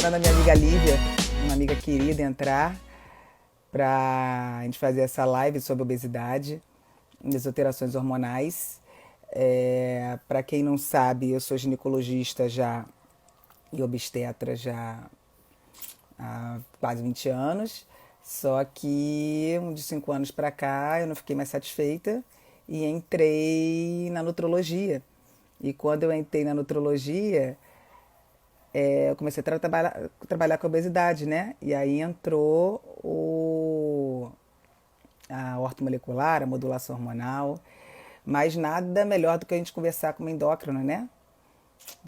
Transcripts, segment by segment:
deixando a minha amiga Lívia, uma amiga querida, entrar para a gente fazer essa live sobre obesidade, mesoterações hormonais. Para quem não sabe, eu sou ginecologista já e obstetra já há quase 20 anos. Só que de 5 anos para cá eu não fiquei mais satisfeita e entrei na nutrologia. E quando eu entrei na nutrologia, eu comecei a trabalhar com obesidade, né? E aí entrou a ortomolecular, a modulação hormonal, mas nada melhor do que a gente conversar com uma endócrina, né?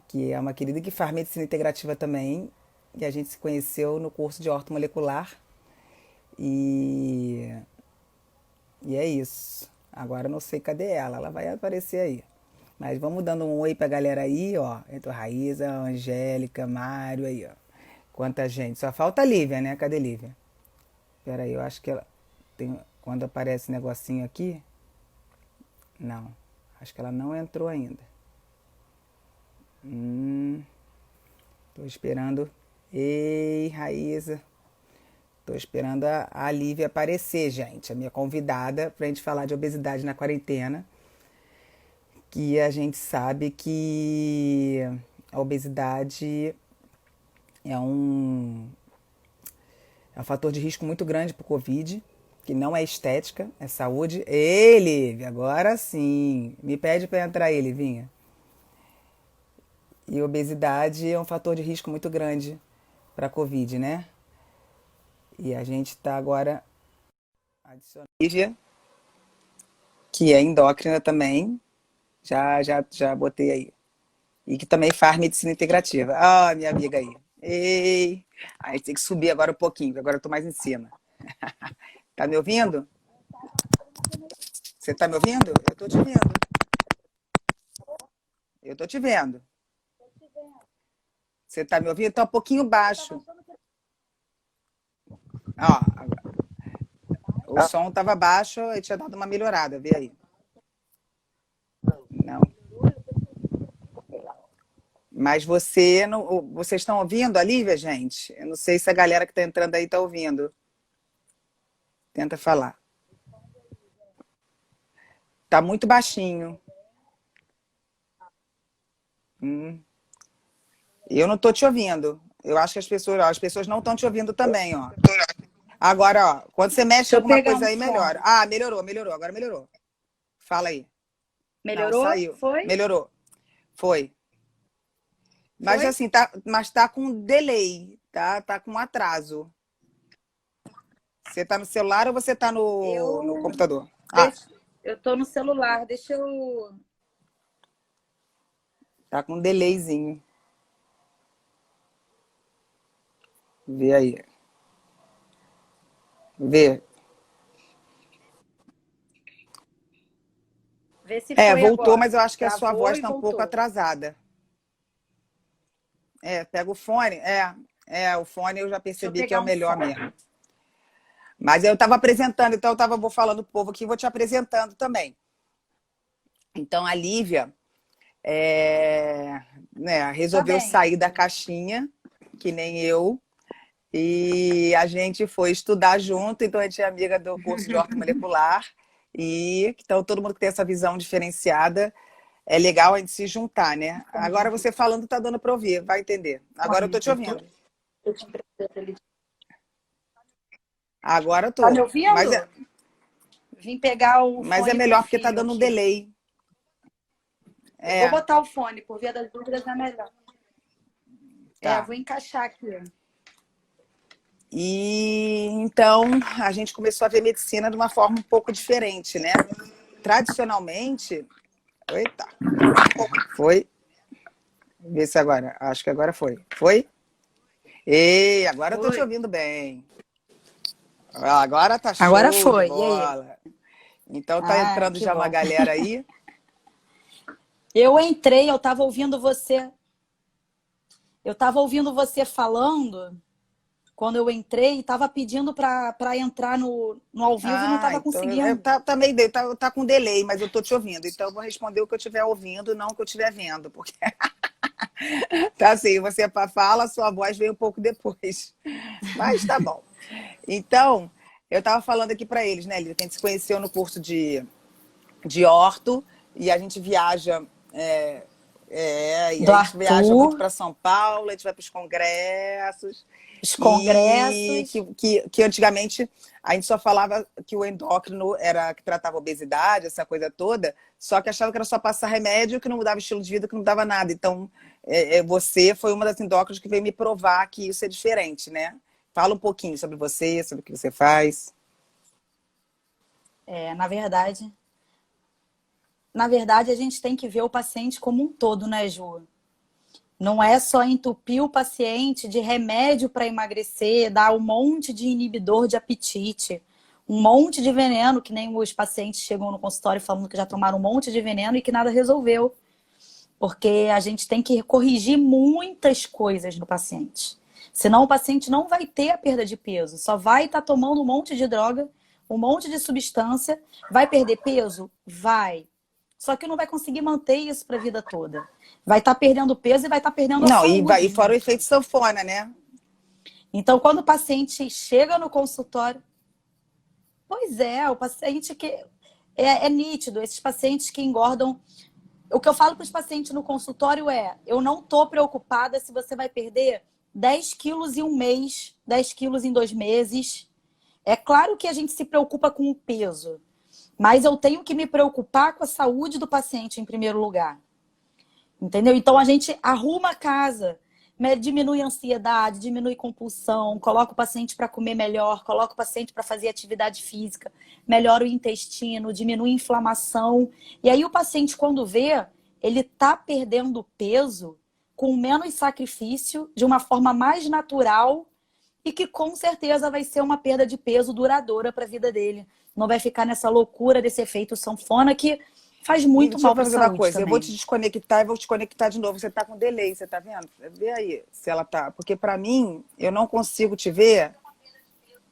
Que é uma querida que faz medicina integrativa também, e a gente se conheceu no curso de ortomolecular, e, e é isso. Agora eu não sei cadê ela vai aparecer aí. Mas vamos dando um oi pra galera aí, ó. Entrou Raíza, Angélica, Mário aí, ó. Quanta gente. Só falta a Lívia, né? Cadê a Lívia? Pera aí, eu acho que ela tem. Quando aparece esse negocinho aqui. Não. Acho que ela não entrou ainda. Tô esperando. Ei, Raíza. Tô esperando a Lívia aparecer, gente. A minha convidada pra gente falar de obesidade na quarentena. Que a gente sabe que a obesidade é um fator de risco muito grande para o Covid, que não é estética, é saúde. Ei, Lívia, agora sim. Me pede para entrar aí, Livinha. E obesidade é um fator de risco muito grande para a Covid, né? E a gente está agora adicionando Lívia, que é endócrina também. Já botei aí. E que também faz medicina integrativa. Ah, minha amiga aí. Ei! Aí tem que subir agora um pouquinho, agora eu tô mais em cima. Tá me ouvindo? Você tá me ouvindo? Eu tô te vendo. Eu tô te vendo. Você tá me ouvindo? Tá um pouquinho baixo. Ó, o som tava baixo e tinha dado uma melhorada. Vê aí. Não. Mas vocês estão ouvindo a Lívia, gente? Eu não sei se a galera que tá entrando aí tá ouvindo. Tenta falar. Tá muito baixinho. Eu não tô te ouvindo. Eu acho que as pessoas não estão te ouvindo também, ó. Agora, ó, quando você mexe Deixa em eu alguma pegar coisa um aí, fone. melhora. Ah, melhorou, agora melhorou. Fala aí. Não, Melhorou? saiu. Foi? Melhorou. Foi. Mas Foi? assim, tá com delay, tá? Tá com atraso. Você tá no celular ou você tá no Eu, computador? Ah, deixo, eu tô no celular. Deixa eu. tá com um delayzinho. Vê aí. Vê. Ver se foi Voltou, agora. mas eu acho que a sua Travou voz e tá um pouco voltou. atrasada. Pega o fone. O fone eu já Deixa eu percebi que é pegar o um melhor fone. mesmo. Mas eu estava apresentando, então vou falando pro povo aqui, vou te apresentando também. Então a Lívia Tá resolveu bem. sair da caixinha, que nem eu, e a gente foi estudar junto, então a gente é amiga do curso de ortomolecular, e então todo mundo que tem essa visão diferenciada, é legal a gente se juntar, né? Agora você falando tá dando para ouvir, vai entender. Agora eu tô te ouvindo. Agora eu Tá me tô. Mas ouvindo? Vim pegar o mas é fone pro melhor porque tá filho dando um aqui. delay. Eu vou É, botar o fone, por via das dúvidas é melhor. tá. Vou encaixar aqui. E então a gente começou a ver medicina de uma forma um pouco diferente, né? Tradicionalmente, eita, foi. Vê se agora, acho que agora foi. Foi? Ei, agora eu tô te Oi. ouvindo bem. Agora tá Agora show de foi. E aí? bola. Então tá Ah, entrando que já uma bom. galera aí. Eu entrei, eu estava ouvindo você. Eu estava ouvindo você falando quando eu entrei, estava pedindo para entrar no ao vivo e não estava Então conseguindo. tá meio tá com delay, mas eu tô te ouvindo. Então eu vou responder o que eu estiver ouvindo, não o que eu estiver vendo, porque Tá assim, você fala, sua voz vem um pouco depois. Mas tá bom. Então, eu tava falando aqui para eles, né, Lívia, que a gente se conheceu no curso de orto e a gente viaja. E Do a gente viaja muito Arthur, para São Paulo, a gente vai para os congressos. os E congressos. que antigamente a gente só falava que o endócrino era que tratava obesidade, essa coisa toda, só que achava que era só passar remédio, que não mudava estilo de vida, que não dava nada. Então, você foi uma das endócrinas que veio me provar que isso é diferente, né? Fala um pouquinho sobre você, sobre o que você faz. É, na verdade, a gente tem que ver o paciente como um todo, né, Ju? Não é só entupir o paciente de remédio para emagrecer, dar um monte de inibidor de apetite, um monte de veneno, que nem os pacientes chegam no consultório falando que já tomaram um monte de veneno e que nada resolveu. Porque a gente tem que corrigir muitas coisas no paciente. Senão o paciente não vai ter a perda de peso, só vai estar tomando um monte de droga, um monte de substância. Vai perder peso? Vai. Só que não vai conseguir manter isso para a vida toda. Vai estar perdendo peso e vai estar perdendo a Não, e saúde fora o junto. efeito sanfona, né? Então, quando o paciente chega no consultório, pois é, o paciente que é nítido, esses pacientes que engordam. O que eu falo para os pacientes no consultório é: eu não estou preocupada se você vai perder 10 quilos em um mês, 10 quilos em 2 meses. É claro que a gente se preocupa com o peso, mas eu tenho que me preocupar com a saúde do paciente em primeiro lugar. Entendeu? Então a gente arruma a casa, diminui a ansiedade, diminui compulsão, coloca o paciente para comer melhor, coloca o paciente para fazer atividade física, melhora o intestino, diminui a inflamação. E aí o paciente, quando vê, ele tá perdendo peso com menos sacrifício, de uma forma mais natural e que com certeza vai ser uma perda de peso duradoura para a vida dele. Não vai ficar nessa loucura desse efeito sanfona que faz Lívia, muito deixa eu mal para a fazer uma saúde coisa. Eu vou te também. desconectar e vou te conectar de novo. Você tá com delay, você tá vendo? Vê aí se ela tá. Porque para mim, eu não consigo te ver.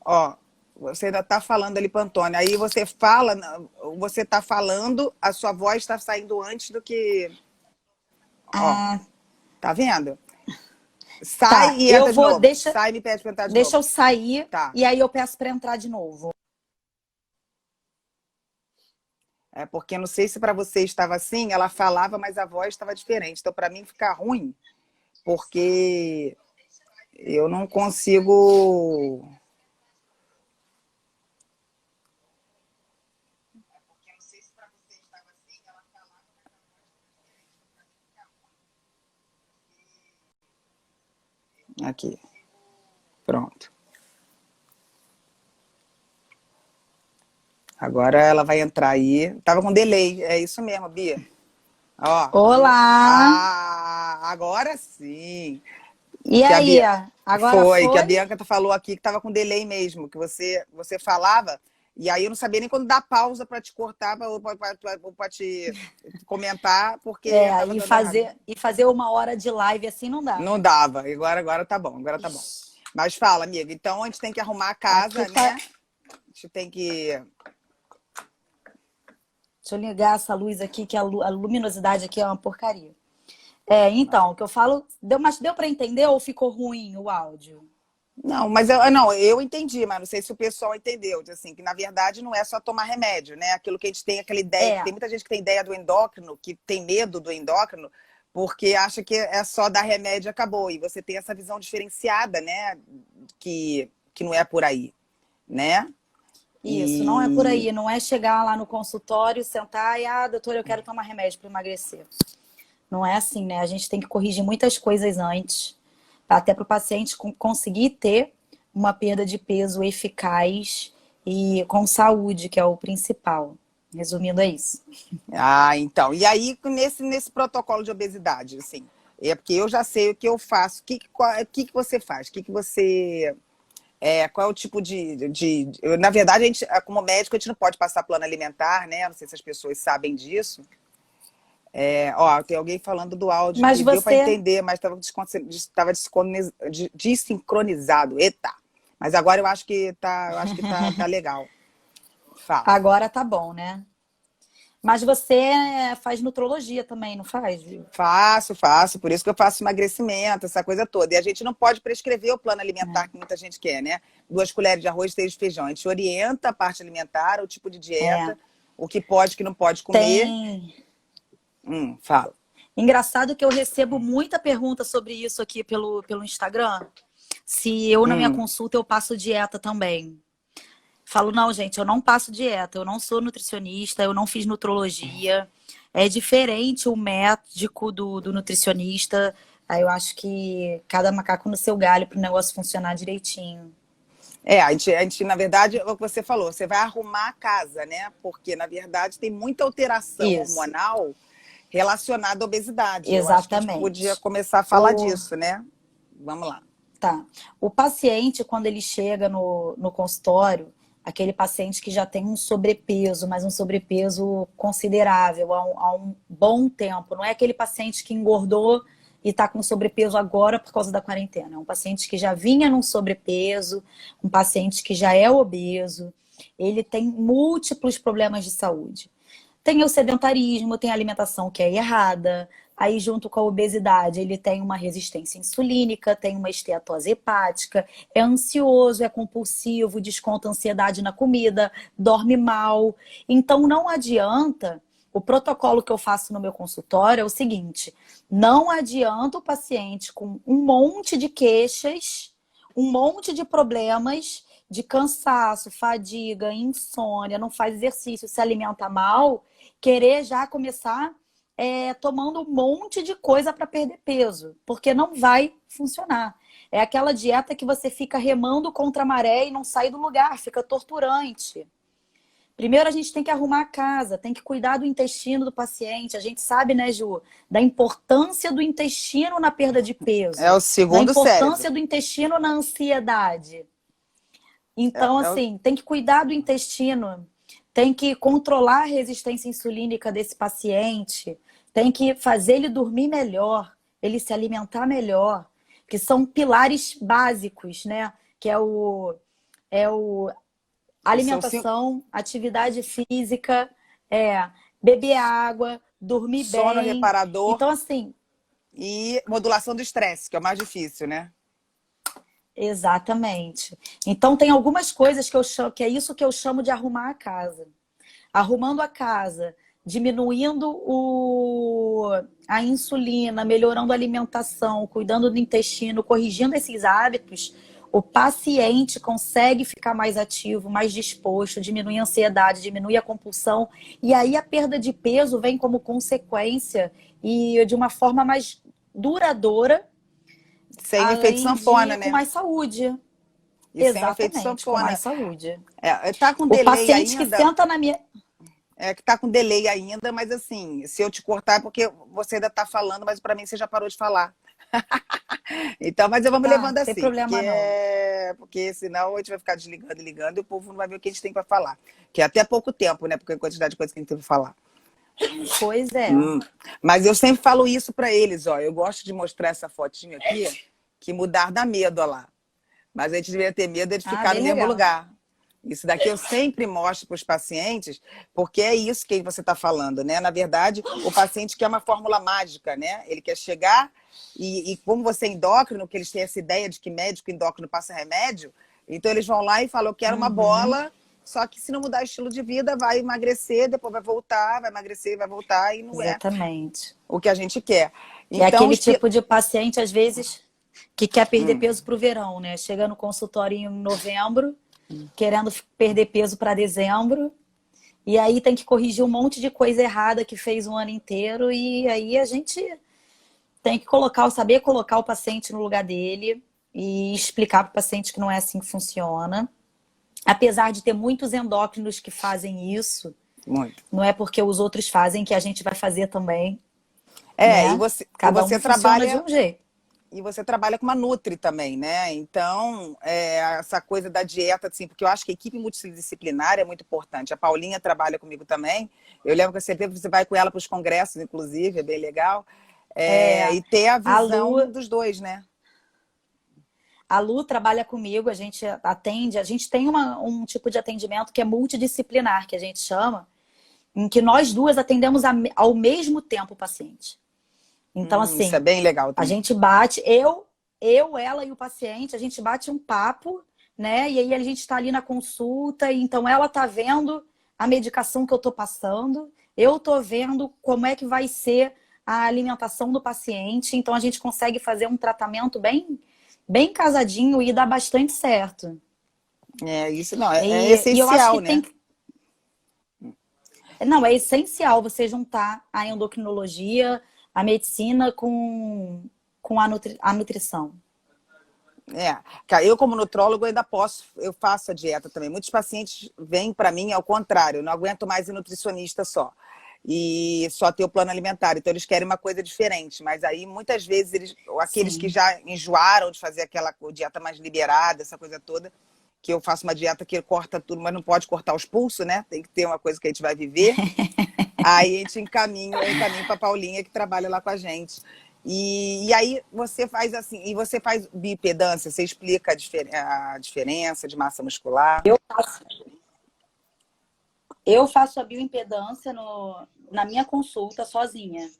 Ó, você ainda tá falando ali para Antônio. Aí você fala, você tá falando, a sua voz está saindo antes do que. Ó, Ah, tá vendo? Sai tá. e Eu entra de vou, novo. deixa, Sai e me pede para entrar de deixa novo. eu sair Tá. e aí eu peço para entrar de novo. É porque não sei se para você estava assim, ela falava, mas a voz estava diferente. Então, para mim, fica ruim, porque eu não consigo. Aqui, pronto. Agora ela vai entrar aí. Tava com delay, é isso mesmo, Bia. Ó, viu? Olá! Agora sim. E Que a aí? Bia Agora foi, que a foi? Bianca falou aqui que tava com delay mesmo, que você falava e aí eu não sabia nem quando dar pausa para te cortar para te comentar, porque É, tava e dando errado. fazer 1 hora de live assim não dá, Não né? dava. Agora tá bom, agora tá bom. Mas fala, amiga. Então a gente tem que arrumar a Aqui casa, né? tá. A gente tem que. Deixa eu ligar essa luz aqui, que a luminosidade aqui é uma porcaria. É, então, o que eu falo, mas deu para entender ou ficou ruim o áudio? Não, mas eu entendi, mas não sei se o pessoal entendeu. Assim, que na verdade não é só tomar remédio, né? Aquilo que a gente tem aquela ideia, que É, tem muita gente que tem ideia do endócrino, que tem medo do endócrino, porque acha que é só dar remédio e acabou. E você tem essa visão diferenciada, né? Que não é por aí, né? isso, não é por E aí, não é chegar lá no consultório, sentar e, doutora, eu quero tomar remédio para emagrecer. Não é assim, né? A gente tem que corrigir muitas coisas antes, até para o paciente conseguir ter uma perda de peso eficaz e com saúde, que é o principal. Resumindo, é isso. então. E aí, nesse protocolo de obesidade, assim, é porque eu já sei o que eu faço. O que você faz? O que você. Qual é o tipo Na verdade, como médico, a gente não pode passar plano alimentar, né? Não sei se as pessoas sabem disso. Ó, tem alguém falando do áudio Mas que deu para você, entender, mas estava desincronizado. Eita! Mas agora eu acho que tá legal. Fala. agora tá bom, né? Mas você faz nutrologia também, não faz, Ju? Faço. Por isso que eu faço emagrecimento, essa coisa toda. E a gente não pode prescrever o plano alimentar que muita gente quer, né? 2 colheres de arroz, 3 de feijão. A gente orienta a parte alimentar, o tipo de É. dieta, o que pode, o que não pode comer. Tem. Fala. Engraçado que eu recebo muita pergunta sobre isso aqui pelo Instagram. Se eu, na minha Hum. consulta, eu passo dieta também. Falo, não, gente, eu não passo dieta, eu não sou nutricionista, eu não fiz nutrologia. É diferente o médico do nutricionista. Aí eu acho que cada macaco no seu galho para o negócio funcionar direitinho. A gente, na verdade, é o que você falou, você vai arrumar a casa, né? Porque, na verdade, tem muita alteração Isso, hormonal relacionada à obesidade. Eu acho que a gente podia exatamente. começar a falar O, disso, né? Vamos lá. tá. O paciente, quando ele chega no consultório, aquele paciente que já tem um sobrepeso, mas um sobrepeso considerável há um bom tempo, não é aquele paciente que engordou e está com sobrepeso agora por causa da quarentena. É um paciente que já vinha num sobrepeso, um paciente que já é obeso, ele tem múltiplos problemas de saúde. Tem o sedentarismo, tem a alimentação que é errada. Aí, junto com a obesidade, ele tem uma resistência insulínica, tem uma esteatose hepática, é ansioso, é compulsivo, desconta ansiedade na comida, dorme mal. Então, não adianta. O protocolo que eu faço no meu consultório é o seguinte: não adianta o paciente com um monte de queixas, um monte de problemas de cansaço, fadiga, insônia, não faz exercício, se alimenta mal, querer já começar tomando um monte de coisa para perder peso, porque não vai funcionar. É aquela dieta que você fica remando contra a maré e não sai do lugar, fica torturante. Primeiro a gente tem que arrumar a casa, tem que cuidar do intestino do paciente. A gente sabe, né, Ju, da importância do intestino na perda de É peso, o da segundo cérebro. importância do intestino na ansiedade. É, Então, é o- assim, tem que cuidar do intestino, tem que controlar a resistência insulínica desse paciente, tem que fazer ele dormir melhor, ele se alimentar melhor, que são pilares básicos, né? Que é o são cinco, alimentação, atividade física, beber água, dormir sono bem. reparador Então, assim, e modulação do estresse, que é o mais difícil, né? exatamente. Então, tem algumas coisas que eu chamo, que é isso que eu chamo de arrumar a casa. Arrumando a casa, diminuindo a insulina, melhorando a alimentação, cuidando do intestino, corrigindo esses hábitos, o paciente consegue ficar mais ativo, mais disposto, diminui a ansiedade, diminui a compulsão, e aí a perda de peso vem como consequência e de uma forma mais duradoura, Sem o efeito além de sanfona, com né? mais saúde. E sem o efeito Exatamente, com mais sanfona. saúde. Tá com O delay paciente que ainda, senta na minha. que tá com delay ainda, mas assim, se eu te cortar é porque você ainda tá falando, mas para mim você já parou de falar. Então, mas eu vou me Tá, levando não tem assim, problema não. porque senão a gente vai ficar desligando e ligando e o povo não vai ver o que a gente tem para falar. Que é até pouco tempo, né? Porque a quantidade de coisa que a gente tem para falar. Pois é. Mas eu sempre falo isso para eles, ó. Eu gosto de mostrar essa fotinho aqui, que mudar dá medo, ó lá. Mas a gente deveria ter medo de Ah, ficar no bem mesmo legal. lugar. Isso daqui eu sempre mostro para os pacientes, porque é isso que você está falando, né? Na verdade, o paciente quer uma fórmula mágica, né? Ele quer chegar e como você é endócrino, que eles têm essa ideia de que médico endócrino passa remédio, então eles vão lá e falam, eu quero uma Uhum, bola, só que se não mudar o estilo de vida, vai emagrecer, depois vai voltar, vai emagrecer, vai voltar, e não é exatamente. o que a gente quer. É Então, aquele tipo de paciente, às vezes, que quer perder Hum, peso para o verão, né? Chega no consultório em novembro, querendo perder peso para dezembro, e aí tem que corrigir um monte de coisa errada que fez um ano inteiro, e aí a gente tem que saber colocar o paciente no lugar dele e explicar para o paciente que não é assim que funciona. Apesar de ter muitos endócrinos que fazem isso, muito. não é porque os outros fazem que a gente vai fazer também, E né? você, e Cada você um funciona de trabalha um jeito. E você trabalha com uma Nutri também, né? Então, essa coisa da dieta, assim, porque eu acho que a equipe multidisciplinar é muito importante. A Paulinha trabalha comigo também. Eu lembro que você vai com ela para os congressos, inclusive, é bem legal. É, E ter a a Lu, visão dos dois, né? a Lu trabalha comigo, a gente atende, a gente tem um tipo de atendimento que é multidisciplinar, que a gente chama. em que nós duas atendemos ao mesmo tempo o paciente. Então, Isso é assim, bem legal a também. gente bate, ela e o paciente, a gente bate um papo, né? E aí a gente está ali na consulta, e então ela está vendo a medicação que eu estou passando, eu estou vendo como é que vai ser a alimentação do paciente, então a gente consegue fazer um tratamento bem casadinho e dá bastante certo. Isso não, é E eu acho essencial, que né? tem. Não, é essencial você juntar a endocrinologia, a medicina com a nutrição. Cara, eu como nutrólogo ainda eu faço a dieta também. Muitos pacientes vêm para mim ao contrário, eu não aguento mais ir nutricionista só. E só ter o plano alimentar. Então eles querem uma coisa diferente. Mas aí muitas vezes aqueles que Sim. já enjoaram de fazer aquela dieta mais liberada, essa coisa toda, que eu faço uma dieta que corta tudo, mas não pode cortar os pulsos, né? Tem que ter uma coisa que a gente vai viver. Aí a gente eu encaminho para a Paulinha, que trabalha lá com a gente. E aí você faz assim, e você faz bioimpedância, você explica a diferença de massa muscular. Eu faço a bioimpedância na minha consulta sozinha.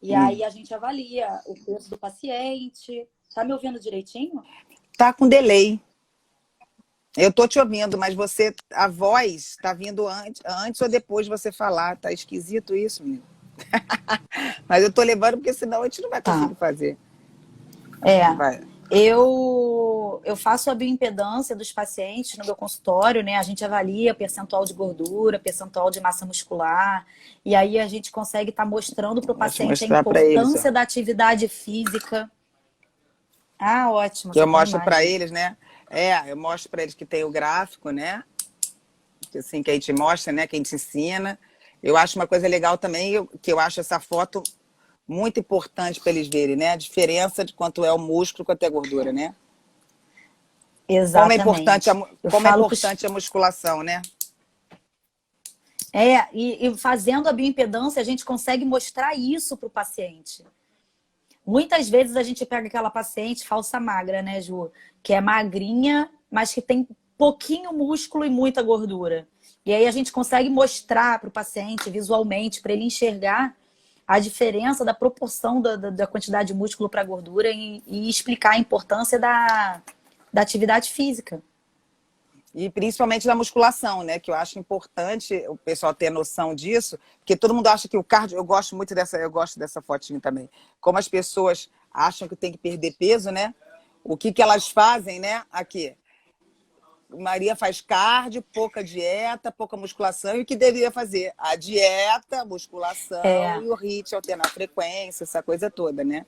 E aí a gente avalia o peso do paciente. Tá me ouvindo direitinho? Tá com delay. Eu tô te ouvindo, mas a voz tá vindo antes ou depois de você falar. Tá esquisito isso, menino. Mas eu tô levando porque senão a gente não vai Tá. conseguir fazer. É. Vai. Eu faço a bioimpedância dos pacientes no meu consultório, né? A gente avalia percentual de gordura, percentual de massa muscular, e aí a gente consegue estar mostrando para o Vou te paciente a mostrar para eles, ó. importância da atividade física. Ah, ótimo, Que você eu tem mostro para imagem. eles, né? Eu mostro para eles que tem o gráfico, né? Assim, que a gente mostra, né? Que a gente ensina. Eu acho uma coisa legal também, que eu acho essa foto muito importante para eles verem, né? A diferença de quanto é o músculo, quanto é a gordura, né? Exatamente. Eu Como é falo importante a musculação, né? e fazendo a bioimpedância, a gente consegue mostrar isso para o paciente. Muitas vezes a gente pega aquela paciente falsa magra, né, Ju? Que é magrinha, mas que tem pouquinho músculo e muita gordura. E aí a gente consegue mostrar para o paciente visualmente, para ele enxergar a diferença da proporção da quantidade de músculo para gordura e explicar a importância da atividade física. E principalmente da musculação, né? Que eu acho importante o pessoal ter noção disso, porque todo mundo acha que o cardio, eu gosto dessa fotinho também. Como as pessoas acham que tem que perder peso, né? O que elas fazem, né? Aqui. Maria faz cardio, pouca dieta, pouca musculação. E o que deveria fazer? A dieta, a musculação É, e o HIIT, alternar a frequência, essa coisa toda, né?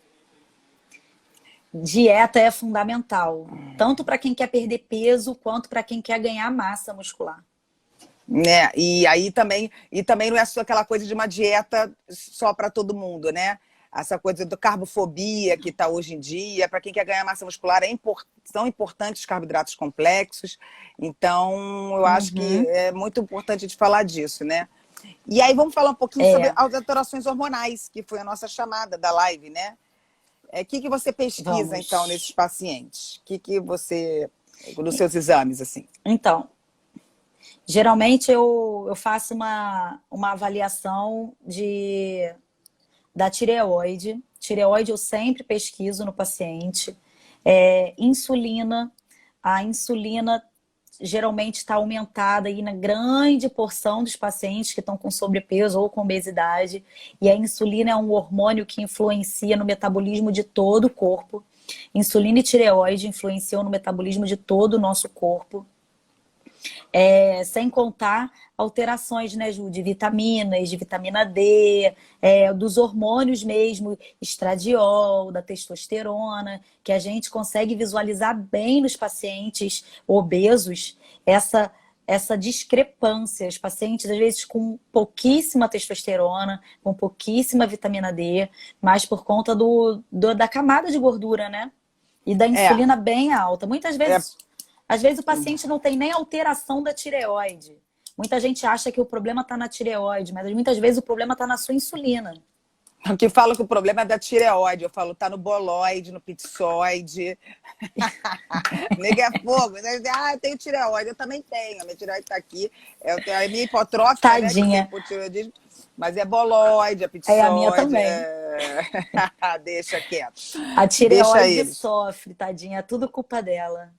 dieta é fundamental, tanto para quem quer perder peso quanto para quem quer ganhar massa muscular. Né? E também não é só aquela coisa de uma dieta só para todo mundo, né? Essa coisa da carbofobia que está hoje em dia, para quem quer ganhar massa muscular, são importantes os carboidratos complexos. Então, eu acho que Uhum. é muito importante de falar disso, né? E aí vamos falar um pouquinho sobre É, as alterações hormonais, que foi a nossa chamada da live, né? O que você pesquisa, então, nesses vamos. pacientes? Que você, nos seus exames, assim? Então, geralmente eu faço uma avaliação da tireoide. Tireoide eu sempre pesquiso no paciente. Insulina. A insulina geralmente está aumentada aí na grande porção dos pacientes que estão com sobrepeso ou com obesidade. E a insulina é um hormônio que influencia no metabolismo de todo o corpo. Insulina e tireoide influenciam no metabolismo de todo o nosso corpo. Sem contar alterações, né, Ju, de vitaminas, de vitamina D, dos hormônios mesmo, estradiol, da testosterona, que a gente consegue visualizar bem nos pacientes obesos essa discrepância. Os pacientes, às vezes, com pouquíssima testosterona, com pouquíssima vitamina D, mas por conta da camada de gordura, né? E da É, insulina bem alta. Muitas é vezes, às vezes o paciente não tem nem alteração da tireoide. Muita gente acha que o problema está na tireoide, mas muitas vezes o problema está na sua insulina. Que fala que o problema é da tireoide. Eu falo, tá no boloide, no pixoide. Nega é fogo. Ah, eu tenho tireoide. Eu também tenho. A minha tireoide tá aqui. Eu tenho a minha hipotrófica, né? Que tem Tadinha. hipotireoidismo. Mas é boloide, é É a minha pixoide. também. Deixa quieto. A Deixa tireoide eles. sofre, tadinha. É tudo culpa dela.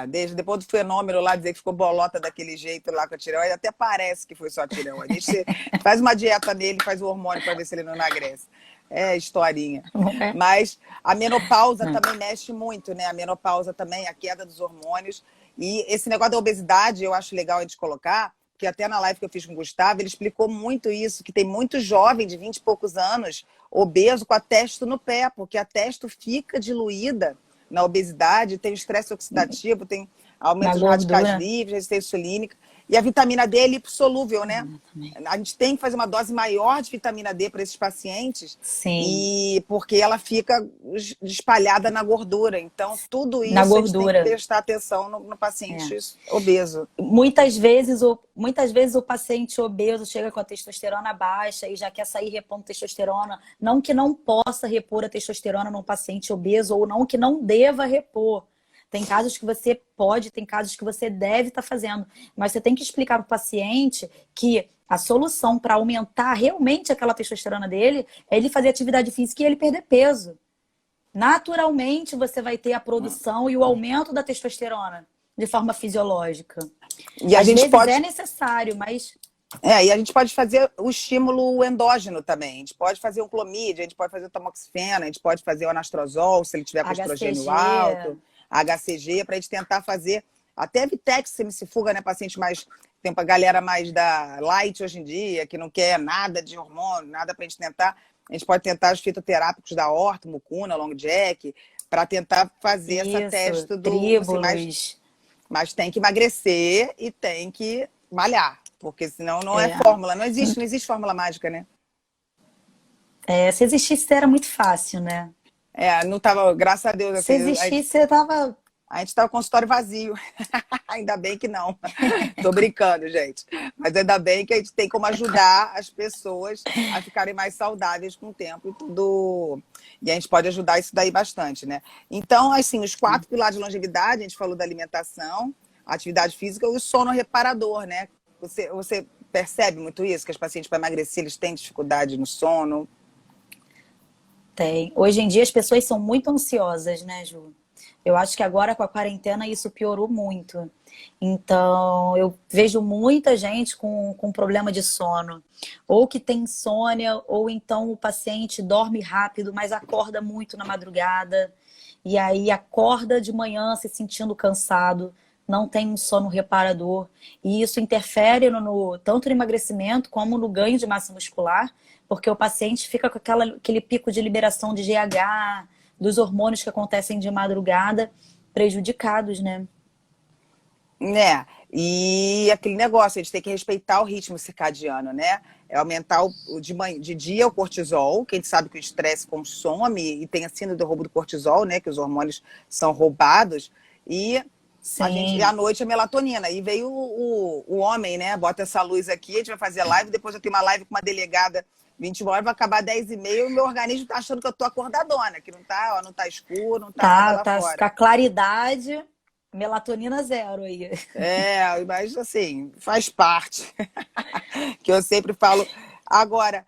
Desde depois do fenômeno lá, dizer que ficou bolota daquele jeito lá com a tireoide, até parece que foi só a tireoide. Faz uma dieta nele, faz o hormônio para ver se ele não emagrece. É historinha. Não é? Mas a menopausa também mexe muito, né? A menopausa também, a queda dos hormônios. E esse negócio da obesidade, eu acho legal a gente colocar, que até na live que eu fiz com o Gustavo, ele explicou muito isso, que tem muito jovem de 20 e poucos anos, obeso, com a testo no pé, porque a testo fica diluída na obesidade, tem o estresse oxidativo, tem Na aumento dos radicais gordura. livres, resistência insulínica. E a vitamina D é lipossolúvel, né? A gente tem que fazer uma dose maior de vitamina D para esses pacientes, Sim, e porque ela fica espalhada na gordura. Então, tudo na isso a gente tem que gordura. prestar atenção no É. paciente obeso. Muitas vezes o paciente obeso chega com a testosterona baixa e já quer sair repondo testosterona. Não que não possa repor a testosterona num paciente obeso ou não que não deva repor. Tem casos que você pode, tem casos que você deve estar fazendo. Mas você tem que explicar para o paciente que a solução para aumentar realmente aquela testosterona dele é ele fazer atividade física e ele perder peso. Naturalmente você vai ter a produção e o aumento da testosterona de forma fisiológica. E a Às gente vezes é pode necessário, mas e a gente pode fazer o estímulo endógeno também. A gente pode fazer o clomídia, a gente pode fazer o tamoxifeno, a gente pode fazer o anastrozol, se ele tiver com estrogênio HCG, alto, HCG, para a gente tentar fazer até Vitex, semicifuga, né? Paciente mais. Tem uma galera mais da light hoje em dia, que não quer nada de hormônio, nada para a gente tentar. A gente pode tentar os fitoterápicos da horta, mucuna, long jack, para tentar fazer essa isso, teste do. Assim, tríbulos. mas tem que emagrecer e tem que malhar, porque senão não é É. fórmula. Não existe fórmula mágica, né? Se existisse, era muito fácil, né? Não tava, graças a Deus, Se assim, existisse, você tava. a gente tava com o consultório vazio. Ainda bem que não. Tô brincando, gente. Mas ainda bem que a gente tem como ajudar as pessoas a ficarem mais saudáveis com o tempo e tudo. E a gente pode ajudar isso daí bastante, né? Então, assim, os 4 pilares de longevidade, a gente falou da alimentação, atividade física e o sono reparador, né? Você percebe muito isso? Que os pacientes para emagrecer, eles têm dificuldade no sono? Tem. Hoje em dia as pessoas são muito ansiosas, né, Ju? Eu acho que agora com a quarentena isso piorou muito. Então, eu vejo muita gente com problema de sono. Ou que tem insônia, ou então o paciente dorme rápido, mas acorda muito na madrugada. E aí acorda de manhã se sentindo cansado, não tem um sono reparador. E isso interfere tanto no emagrecimento como no ganho de massa muscular, porque o paciente fica com aquele pico de liberação de GH, dos hormônios que acontecem de madrugada, prejudicados, né? Né? E aquele negócio, a gente tem que respeitar o ritmo circadiano, né? É aumentar de dia o cortisol, que a gente sabe que o estresse consome, e tem a síndrome do roubo do cortisol, né? Que os hormônios são roubados, e e à Sim. noite a melatonina. E veio o homem, né? Bota essa luz aqui, a gente vai fazer live, depois eu tenho uma live com uma delegada 21 horas, vai acabar 10h30 e o meu organismo tá achando que eu tô acordadona, que não tá, ó, não tá escuro, não tá nada lá Tá com fora. a claridade, melatonina zero aí. Mas assim, faz parte. Que eu sempre falo. Agora,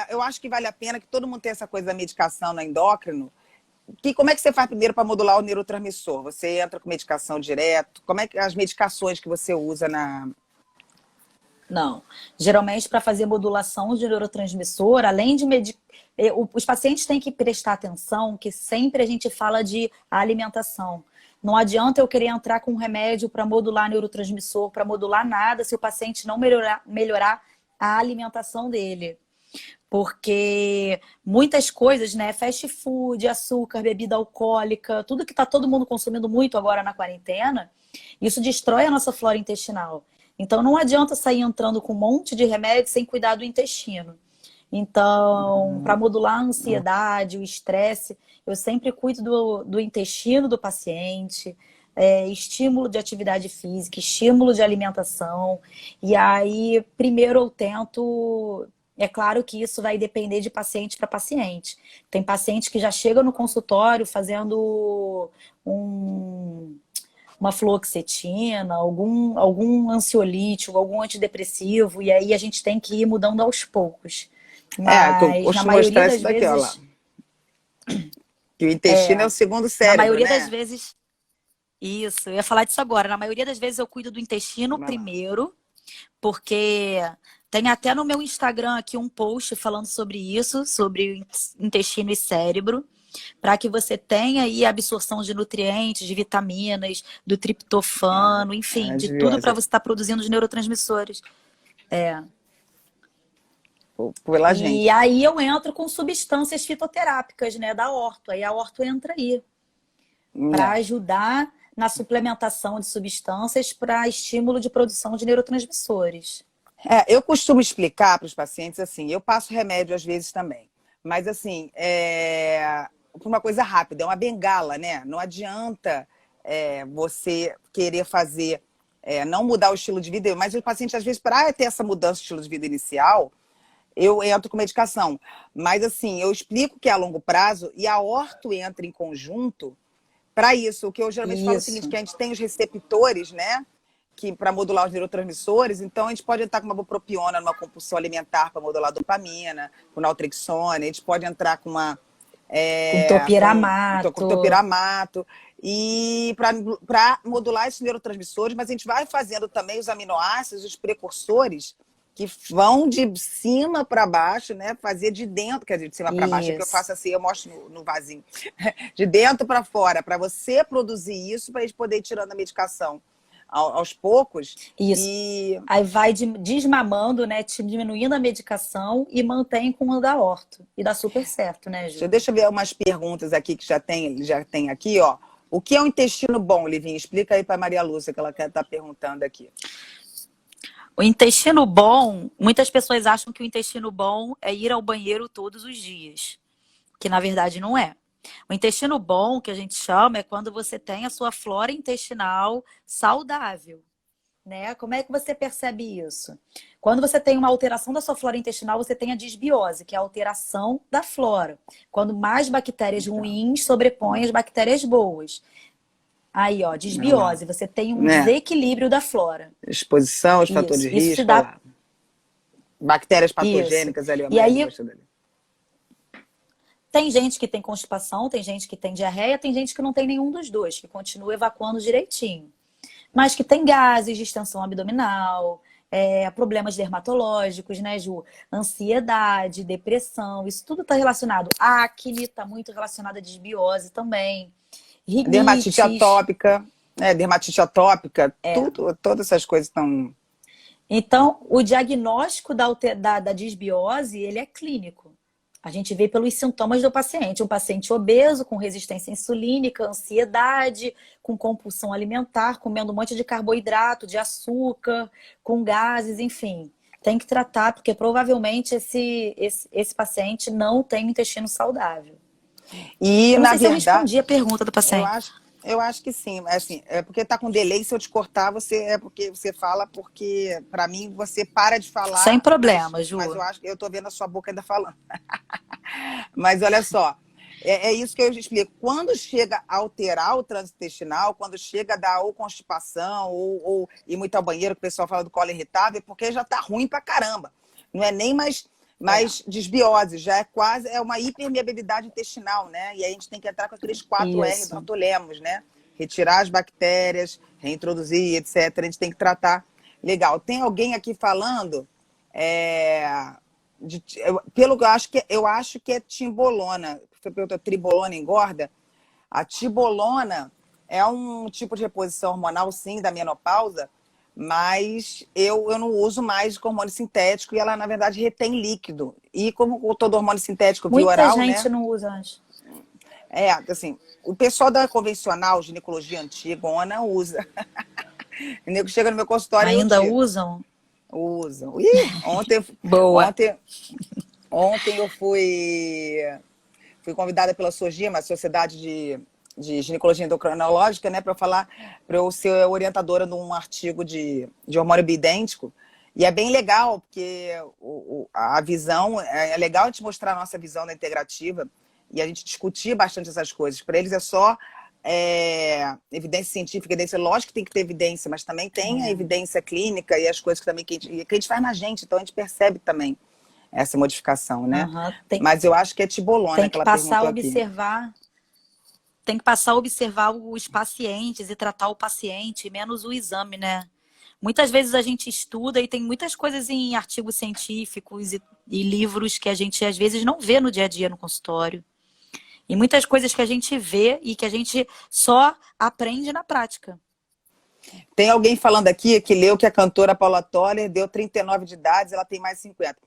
eu acho que vale a pena que todo mundo tenha essa coisa da medicação no endócrino. Como é que você faz primeiro para modular o neurotransmissor? Você entra com medicação direto? Como é que as medicações que você usa na. Não. Geralmente, para fazer modulação de neurotransmissor, além de os pacientes têm que prestar atenção que sempre a gente fala de alimentação. Não adianta eu querer entrar com um remédio para modular neurotransmissor, para modular nada, se o paciente não melhorar a alimentação dele. Porque muitas coisas, né? Fast food, açúcar, bebida alcoólica, tudo que está todo mundo consumindo muito agora na quarentena, isso destrói a nossa flora intestinal. Então não adianta sair entrando com um monte de remédio sem cuidar do intestino. Então, para modular a ansiedade, o estresse, eu sempre cuido do intestino do paciente, estímulo de atividade física, estímulo de alimentação. E aí, primeiro eu tento É claro que isso vai depender de paciente para paciente. Tem paciente que já chega no consultório fazendo um, uma fluoxetina, algum ansiolítico, algum antidepressivo, e aí a gente tem que ir mudando aos poucos. Que eu Mas na costumo maioria mostrar isso das daqui, ó lá. vezes, Que o intestino é o segundo na cérebro, maioria das né? vezes, isso, eu ia falar disso agora. Na maioria das vezes eu cuido do intestino Vai lá. primeiro, porque tem até no meu Instagram aqui um post falando sobre isso, sobre o intestino e cérebro, para que você tenha aí a absorção de nutrientes, de vitaminas, do triptofano, enfim, A de tudo para desbiose. você estar produzindo os neurotransmissores. Pela E gente. aí eu entro com substâncias fitoterápicas, né, da orto. Aí a orto entra aí para É. ajudar na suplementação de substâncias para estímulo de produção de neurotransmissores. Eu costumo explicar para os pacientes assim, eu passo remédio às vezes também, mas assim, por uma coisa rápida, é uma bengala, né? Não adianta você querer fazer, não mudar o estilo de vida, mas o paciente às vezes, para ter essa mudança de estilo de vida inicial, eu entro com medicação. Mas assim, eu explico que é a longo prazo e a orto entra em conjunto para isso. O que eu geralmente falo é o seguinte, Isso, que a gente tem os receptores, né? Que para modular os neurotransmissores, então a gente pode entrar com uma bupropiona numa compulsão alimentar para modular a dopamina, com naltrexone, a gente pode entrar com uma com com topiramato. topiramato e para modular esses neurotransmissores, mas a gente vai fazendo também os aminoácidos, os precursores que vão de cima para baixo, né? Fazer de dentro, quer dizer, de cima para baixo, é que eu Isso, faço assim, eu mostro no vasinho, de dentro para fora, para você produzir isso, para a gente poder ir tirando a medicação aos poucos. isso. E Aí vai desmamando, né? Diminuindo a medicação e mantém com o da orto. E dá super certo, né, Ju? deixa eu ver umas perguntas aqui que já tem aqui, ó. O que é um intestino bom, Livinha? Explica aí para Maria Lúcia, que ela está perguntando aqui. O intestino bom, muitas pessoas acham que o intestino bom é ir ao banheiro todos os dias, que na verdade não é. O intestino bom, que a gente chama, é quando você tem a sua flora intestinal saudável, né? Como é que você percebe isso? Quando você tem uma alteração da sua flora intestinal, você tem a disbiose, que é a alteração da flora. Quando mais bactérias Então, ruins sobrepõem as bactérias boas. Aí, ó, olha lá. disbiose, você tem um Né? desequilíbrio da flora. Exposição, os fatores de Isso se risco, olha dá. lá. Bactérias Isso. patogênicas ali, a E Maria aí, mostrando ali. tem gente que tem constipação, tem gente que tem diarreia, tem gente que não tem nenhum dos dois, que continua evacuando direitinho. Mas que tem gases, distensão abdominal, problemas dermatológicos, né, Ju? Ansiedade, depressão, isso tudo está relacionado. A acne está muito relacionada à desbiose também. Dermatite Rinites. atópica, dermatite atópica, tudo, todas essas coisas estão. Então, o diagnóstico da disbiose, ele é clínico. A gente vê pelos sintomas do paciente. Um paciente obeso, com resistência insulínica, ansiedade, com compulsão alimentar, comendo um monte de carboidrato, de açúcar, com gases, enfim. Tem que tratar, porque provavelmente esse paciente não tem um intestino saudável. E, Eu não na sei se eu verdade, respondi a pergunta do eu paciente. acho, eu acho que sim. Assim, é porque tá com delay, se eu te cortar, é porque você fala, porque para mim você para de Sem falar, problema, mas eu Ju. acho que eu tô vendo a sua boca ainda falando. Mas olha só, isso que eu explico. Quando chega a alterar o trânsito intestinal, quando chega a dar ou constipação, ou ir muito ao banheiro, que o pessoal fala do colo irritável, é porque já tá ruim pra caramba. Não é nem É, mais desbiose, já é quase uma hipermeabilidade intestinal, né? E aí a gente tem que entrar com aqueles 4R do isso. Hortolemos, né? Retirar as bactérias, reintroduzir, etc. A gente tem que tratar legal. Tem alguém aqui falando pelo que eu acho que é timbolona. Você perguntou, tribolona engorda? A tibolona é um tipo de reposição hormonal, sim, da menopausa, mas eu não uso mais com hormônio sintético e ela, na verdade, retém líquido. E como todo hormônio sintético via Muita oral, gente né? não usa antes. Assim, o pessoal da convencional, ginecologia antigona, usa. O nego chega no meu consultório e eu Ainda tiro. usam? Usam. Ih, Boa. ontem eu fui convidada pela SOGIMA, a Sociedade de Ginecologia Endocrinológica, né, para eu ser orientadora de um artigo de hormônio bioidêntico. E é bem legal, porque a visão, é legal a gente mostrar a nossa visão da integrativa e a gente discutir bastante essas coisas. Para eles é só evidência científica, evidência, lógico que tem que ter evidência, mas também tem a evidência clínica e as coisas que também que a gente faz na gente, então a gente percebe também essa modificação, né? Uhum. Mas eu acho que é tibolona Tem que que ela passar a perguntou aqui. observar. Tem que passar a observar os pacientes e tratar o paciente, menos o exame, né? Muitas vezes a gente estuda e tem muitas coisas em artigos científicos e livros que a gente às vezes não vê no dia a dia no consultório. E muitas coisas que a gente vê e que a gente só aprende na prática. Tem alguém falando aqui que leu que a cantora Paula Toller deu 39 de idade, ela tem mais 50.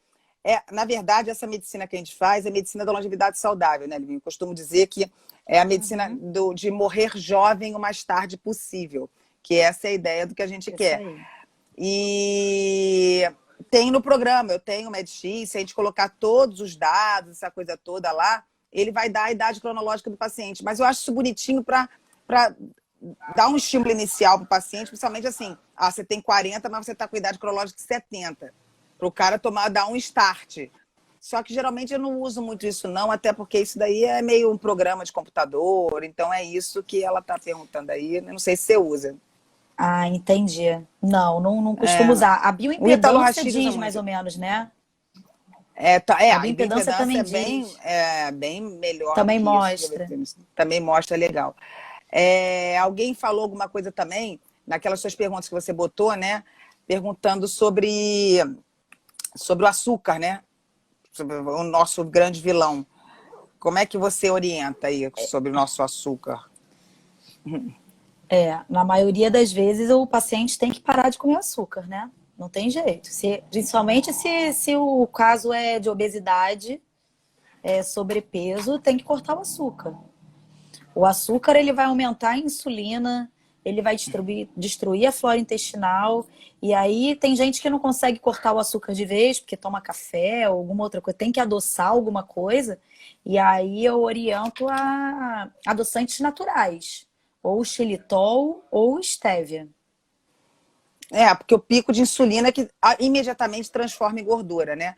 Na verdade, essa medicina que a gente faz é a medicina da longevidade saudável, né, Livinho? Eu costumo dizer que é a medicina de morrer jovem o mais tarde possível, que essa é a ideia do que a gente quer. Aí. E tem no programa, eu tenho o MedX, se a gente colocar todos os dados, essa coisa toda lá, ele vai dar a idade cronológica do paciente. Mas eu acho isso bonitinho para dar um estímulo inicial para o paciente, principalmente assim, você tem 40, mas você está com a idade cronológica de 70. Para o cara dar um start. Só que geralmente eu não uso muito isso não, até porque isso daí é meio um programa de computador, então é isso que ela está perguntando aí, eu não sei se você usa. Ah, entendi. Não costumo usar. A O Ítalo bioimpedância Rachid diz usa mais muito. ou menos, né? A A bioimpedância bioimpedância também bem, diz. bem melhor do Também que isso. Deixa eu mostra. ver se também mostra legal. Alguém falou alguma coisa também, naquelas suas perguntas que você botou, né? Perguntando sobre o açúcar, né? Sobre o nosso grande vilão. Como é que você orienta aí sobre o nosso açúcar? Na maioria das vezes o paciente tem que parar de comer açúcar, né? Não tem jeito. Principalmente se o caso é de obesidade, sobrepeso, tem que cortar o açúcar. O açúcar ele vai aumentar a insulina, ele vai destruir a flora intestinal. E aí tem gente que não consegue cortar o açúcar de vez, porque toma café ou alguma outra coisa, tem que adoçar alguma coisa. E aí eu oriento a adoçantes naturais, ou xilitol ou estévia. Porque o pico de insulina que imediatamente transforma em gordura, né?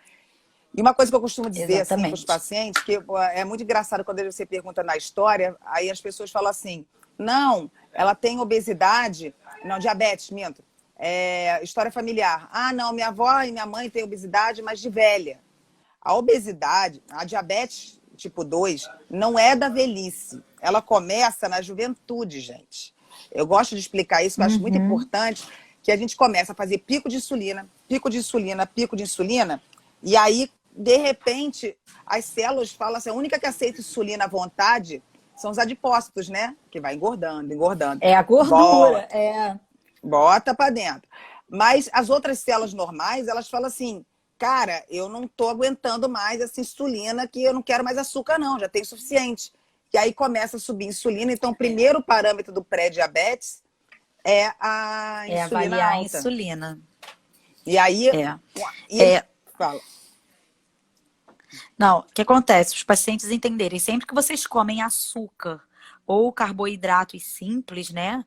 E uma coisa que eu costumo dizer assim para os Exatamente. pacientes, que é muito engraçado quando você pergunta na história, aí as pessoas falam assim, não, ela tem obesidade, não, diabetes, minto, história familiar. Ah, não, minha avó e minha mãe têm obesidade, mas de velha. A obesidade, a diabetes tipo 2, não é da velhice. Ela começa na juventude, gente. Eu gosto de explicar isso, que eu acho muito importante, que a gente começa a fazer pico de insulina, pico de insulina, pico de insulina, e aí, de repente, as células falam assim, a única que aceita insulina à vontade são os adipócitos, né? Que vai engordando, engordando. É a gordura, Bota para dentro. Mas as outras células normais, elas falam assim, cara, eu não tô aguentando mais essa insulina, que eu não quero mais açúcar não, já tenho suficiente. E aí começa a subir a insulina. Então, o primeiro parâmetro do pré-diabetes é a insulina avaliar alta. a insulina. E aí, fala. Não, o que acontece? Os pacientes entenderem, sempre que vocês comem açúcar ou carboidratos simples, né?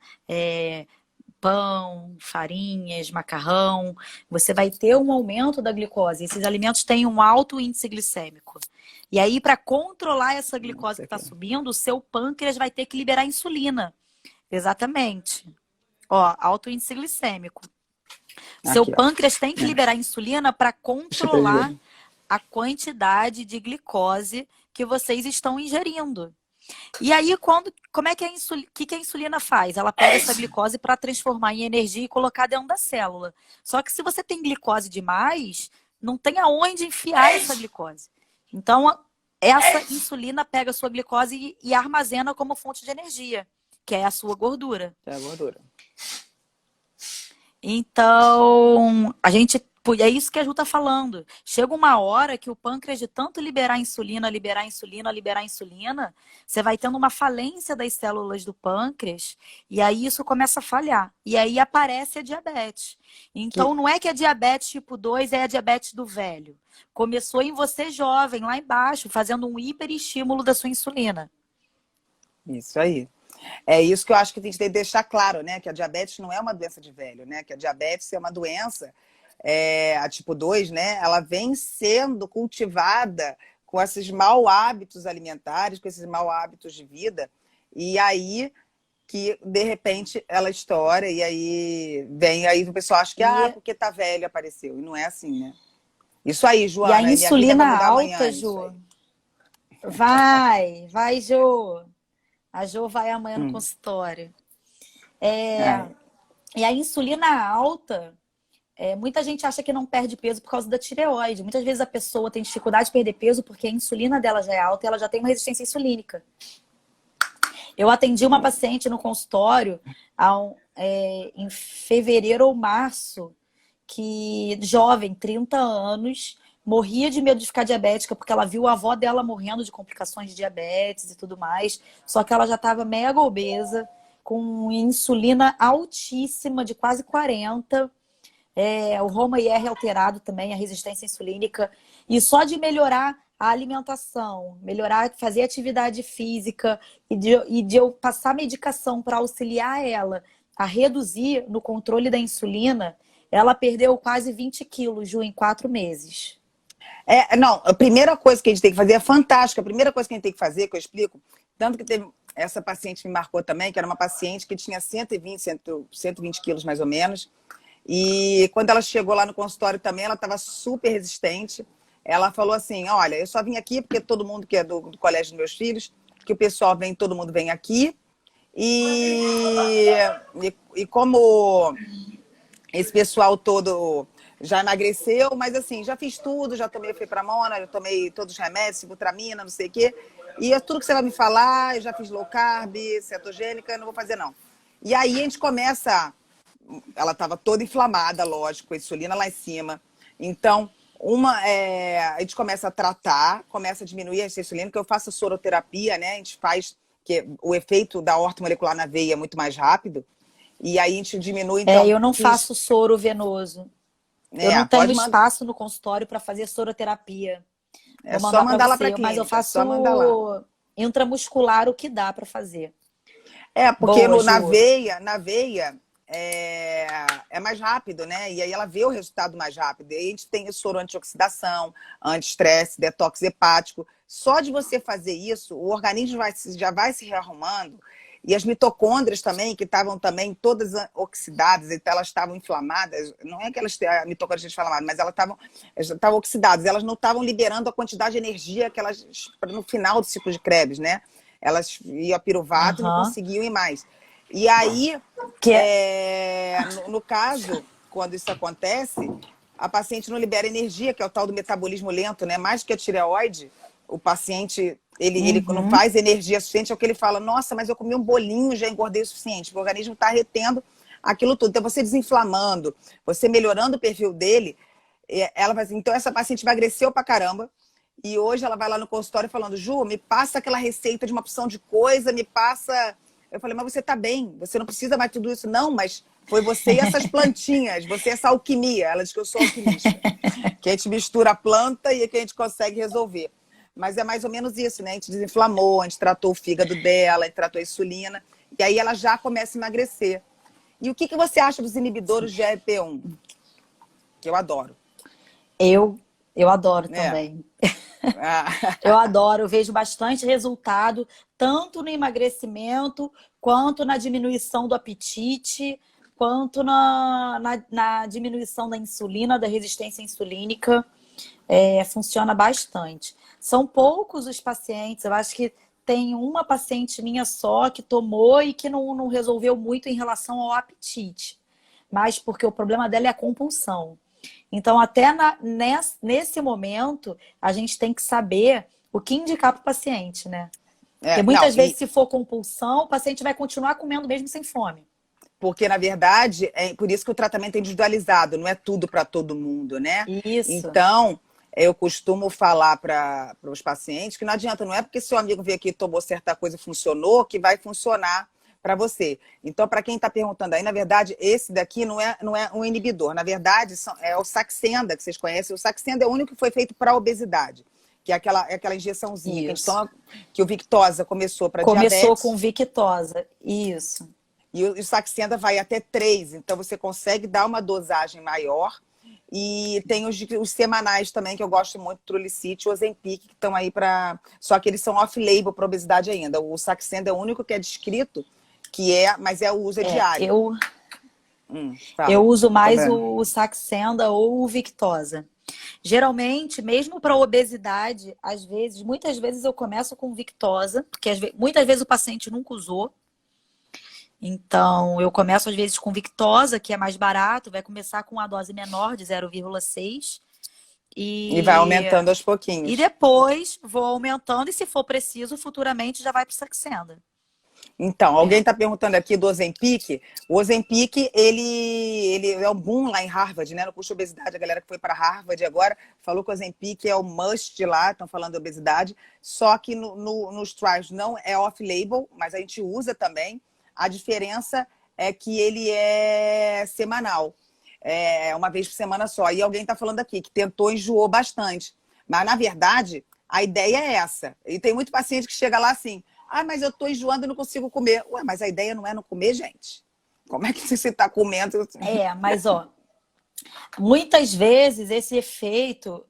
Pão, farinhas, macarrão, você vai ter um aumento da glicose. Esses alimentos têm um alto índice glicêmico. E aí, para controlar essa glicose que está subindo, o seu pâncreas vai ter que liberar insulina. Exatamente. Ó, alto índice glicêmico. Seu pâncreas tem que liberar insulina para controlar a quantidade de glicose que vocês estão ingerindo. E aí, como é que que a insulina faz? Ela pega essa glicose para transformar em energia e colocar dentro da célula. Só que se você tem glicose demais, não tem aonde enfiar essa glicose. Então, essa insulina pega a sua glicose e armazena como fonte de energia, que é a sua gordura. É a gordura. Então, é isso que a Ju tá falando. Chega uma hora que o pâncreas, de tanto liberar insulina, você vai tendo uma falência das células do pâncreas, e aí isso começa a falhar. E aí aparece a diabetes. Então, não é que a diabetes tipo 2 é a diabetes do velho. Começou em você jovem, lá embaixo, fazendo um hiperestímulo da sua insulina. Isso aí. É isso que eu acho que tem que deixar claro, né? Que a diabetes não é uma doença de velho, né? Que a diabetes é uma doença a tipo 2, né? Ela vem sendo cultivada com esses maus hábitos alimentares, com esses maus hábitos de vida. E aí que, de repente, ela estoura e aí vem, aí o pessoal acha que, E, porque tá velho, apareceu. E não é assim, né? Isso aí, e a Joana, minha vida vai insulina mudar alta, amanhã, isso Ju, aí. vai, Jô. A Jo vai amanhã no Hum. consultório. Ai. E a insulina alta, muita gente acha que não perde peso por causa da tireoide. Muitas vezes a pessoa tem dificuldade de perder peso porque a insulina dela já é alta e ela já tem uma resistência insulínica. Eu atendi uma paciente no consultório em fevereiro ou março, que jovem, 30 anos, morria de medo de ficar diabética porque ela viu a avó dela morrendo de complicações de diabetes e tudo mais. Só que ela já estava mega obesa, com insulina altíssima, de quase 40. O Roma IR alterado também, a resistência insulínica. E só de melhorar a alimentação, melhorar, fazer atividade física e de eu passar medicação para auxiliar ela a reduzir no controle da insulina, ela perdeu quase 20 quilos, Ju, em 4 meses. Não, a primeira coisa que a gente tem que fazer é fantástica. A primeira coisa que a gente tem que fazer, que eu explico, tanto que teve essa paciente me marcou também, que era uma paciente que tinha 120 quilos mais ou menos. E quando ela chegou lá no consultório também, ela estava super resistente. Ela falou assim: olha, eu só vim aqui porque todo mundo que é do colégio dos meus filhos, que o pessoal vem, todo mundo vem aqui. E como esse pessoal todo já emagreceu, mas assim, já fiz tudo, já tomei fipramona, já tomei todos os remédios, sibutramina, não sei o quê. E é tudo que você vai me falar, eu já fiz low carb, cetogênica, não vou fazer não. E aí a gente começa, ela estava toda inflamada, lógico, com a insulina lá em cima. Então, a gente começa a tratar, começa a diminuir a insulina, que eu faço soroterapia, né? A gente faz, que o efeito da ortomolecular na veia é muito mais rápido. E aí a gente diminui, então, Eu não faço soro venoso. Eu não tenho pode mandar. espaço no consultório para fazer soroterapia. É Vou só mandar para mandar lá para a você, mas eu clínica, é só mandar lá. faço intramuscular o que dá para fazer. Porque Boa, na Ju. veia é mais rápido, né? E aí ela vê o resultado mais rápido. E aí a gente tem soro antioxidação, anti-estresse, detox hepático. Só de você fazer isso, o organismo já vai se rearrumando. E as mitocôndrias também, que estavam também todas oxidadas, então elas estavam inflamadas. Não é que a mitocôndrias inflamadas, mas elas estavam oxidadas. Elas não estavam liberando a quantidade de energia que elas, no final do ciclo de Krebs, né? Elas iam a piruvato e não Uhum. conseguiam ir mais. E aí, Que no caso, quando isso acontece, a paciente não libera energia, que é o tal do metabolismo lento, né? Mais do que a tireoide, o paciente, ele não Uhum. faz energia suficiente, é o que ele fala: nossa, mas eu comi um bolinho, já engordei o suficiente. O organismo está retendo aquilo tudo. Então, você desinflamando, você melhorando o perfil dele, ela vai. Então, essa paciente emagreceu pra caramba. E hoje ela vai lá no consultório falando: Ju, me passa aquela receita de uma porção de coisa, me passa. Eu falei: mas você tá bem, você não precisa mais tudo isso. Não, mas foi você e essas plantinhas, você e essa alquimia. Ela diz que eu sou alquimista. Que a gente mistura a planta e que a gente consegue resolver. Mas é mais ou menos isso, né? A gente desinflamou, a gente tratou o fígado dela, a gente tratou a insulina. E aí ela já começa a emagrecer. E o que você acha dos inibidores de GLP-1? Que eu adoro. eu adoro É. também. Eu adoro, eu vejo bastante resultado, tanto no emagrecimento, quanto na diminuição do apetite, quanto na diminuição da insulina, da resistência insulínica. Funciona bastante. São poucos os pacientes, eu acho que tem uma paciente minha só que tomou e que não resolveu muito em relação ao apetite, mas porque o problema dela é a compulsão. Então, até nesse momento, a gente tem que saber o que indicar para o paciente, né? Porque Não, muitas vezes, se for compulsão, o paciente vai continuar comendo mesmo sem fome. porque, na verdade, é por isso que o tratamento é individualizado, não é tudo para todo mundo, né? Isso, Então, eu costumo falar para os pacientes que não adianta, não é porque seu amigo veio aqui e tomou certa coisa e funcionou, que vai funcionar para você. Então, para quem está perguntando aí, na verdade, esse daqui não é um inibidor. Na verdade, é o Saxenda, que vocês conhecem. O Saxenda é o único que foi feito para obesidade, que é aquela injeçãozinha que a gente isso. toma, que o Victoza começou para Começou com diabetes. Victoza, isso. E o Saxenda vai até 3, então você consegue dar uma dosagem maior. E tem os semanais também, que eu gosto muito, Trulicity e Ozempic, que estão aí para... Só que eles são off-label para obesidade ainda. O Saxenda é o único que é descrito, mas o uso é É, diário. eu Fala. uso Tô mais vendo. o Saxenda ou o Victosa. Geralmente, mesmo para obesidade, muitas vezes eu começo com Victosa, porque muitas vezes o paciente nunca usou. Então, eu começo às vezes com Victosa, que é mais barato, vai começar com uma dose menor de 0,6 E vai e aumentando aos e pouquinhos. depois vou aumentando e se for preciso, futuramente já vai para o Saxenda. Então, alguém É. está perguntando aqui do Ozempic. O Ozempic, ele é um boom lá em Harvard, né? No curso de obesidade, a galera que foi para Harvard agora falou que o Ozempic é o must lá, estão falando de obesidade. Só que nos trials não é off-label, mas a gente usa também. A diferença é que ele é semanal, uma vez por semana só. E alguém está falando aqui que tentou, enjoou bastante. Mas, na verdade, a ideia é essa. E tem muito paciente que chega lá assim... Ah, mas eu estou enjoando e não consigo comer. Ué, mas a ideia não é não comer, gente? Como é que você está comendo? Mas muitas vezes esse efeito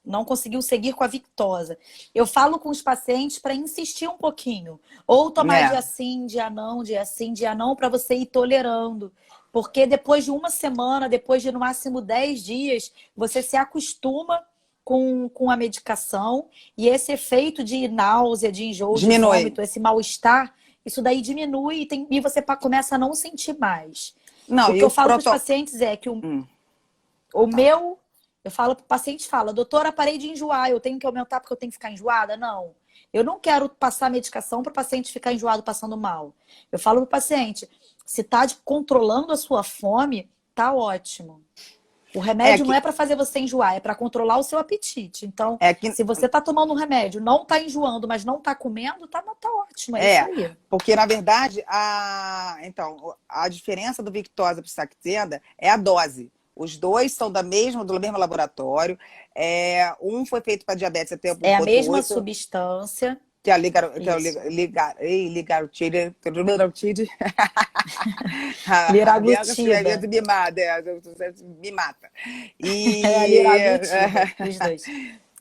não conseguiu seguir com a Victosa. Eu falo com os pacientes para insistir um pouquinho. Ou tomar Né? dia sim, dia não, dia sim, dia não, para você ir tolerando. Porque depois de uma semana, depois de no máximo 10 dias, você se acostuma com a medicação e esse efeito de náusea, de enjoo, de Diminui. vômito, esse mal-estar, isso daí diminui e você começa a não sentir mais. Não, O e que eu o falo para os proto... pacientes é que Hum, o fala. meu, eu falo para o paciente, doutora, parei de enjoar, eu tenho que aumentar porque eu tenho que ficar enjoada? Não. Eu não quero passar medicação para o paciente ficar enjoado, passando mal. Eu falo para o paciente, se está controlando a sua fome, tá ótimo. O É remédio não que, é para fazer você enjoar, é para controlar o seu apetite. Então, é que se você está tomando um remédio, não está enjoando, mas não está comendo, tá ótimo, é isso É, aí. porque na verdade então, a diferença do Victoza para o Saxenda é a dose. Os dois são do mesmo laboratório. Um foi feito para diabetes até É a mesma 1,8, substância. que é a Isso. ligarotide. A Bianca Liraglutida. me mata. É a E, liraglutida, os dois.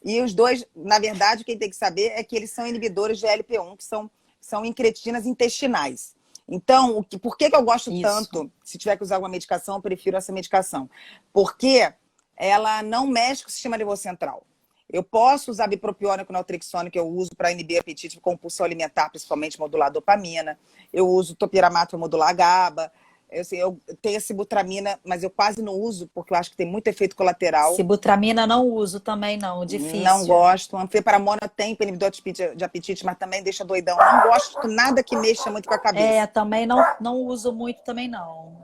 e os dois, na verdade, quem tem que saber é que eles são inibidores de LP1, que são incretinas intestinais. Então, por que eu gosto Isso. tanto? Se tiver que usar alguma medicação, eu prefiro essa medicação. Porque ela não mexe com o sistema nervoso central. Eu posso usar bipropiônico, naltrexona, que eu uso para inibir apetite e compulsão alimentar, principalmente modular a dopamina. Eu uso topiramato para modular a GABA. Eu tenho a sibutramina, mas eu quase não uso, porque eu acho que tem muito efeito colateral. Sibutramina não uso também, não. Não Difícil. gosto. Anfeparamona tem inibidor de apetite, mas também deixa doidão. Não gosto de nada que mexa muito com a cabeça. Também não uso muito também, não.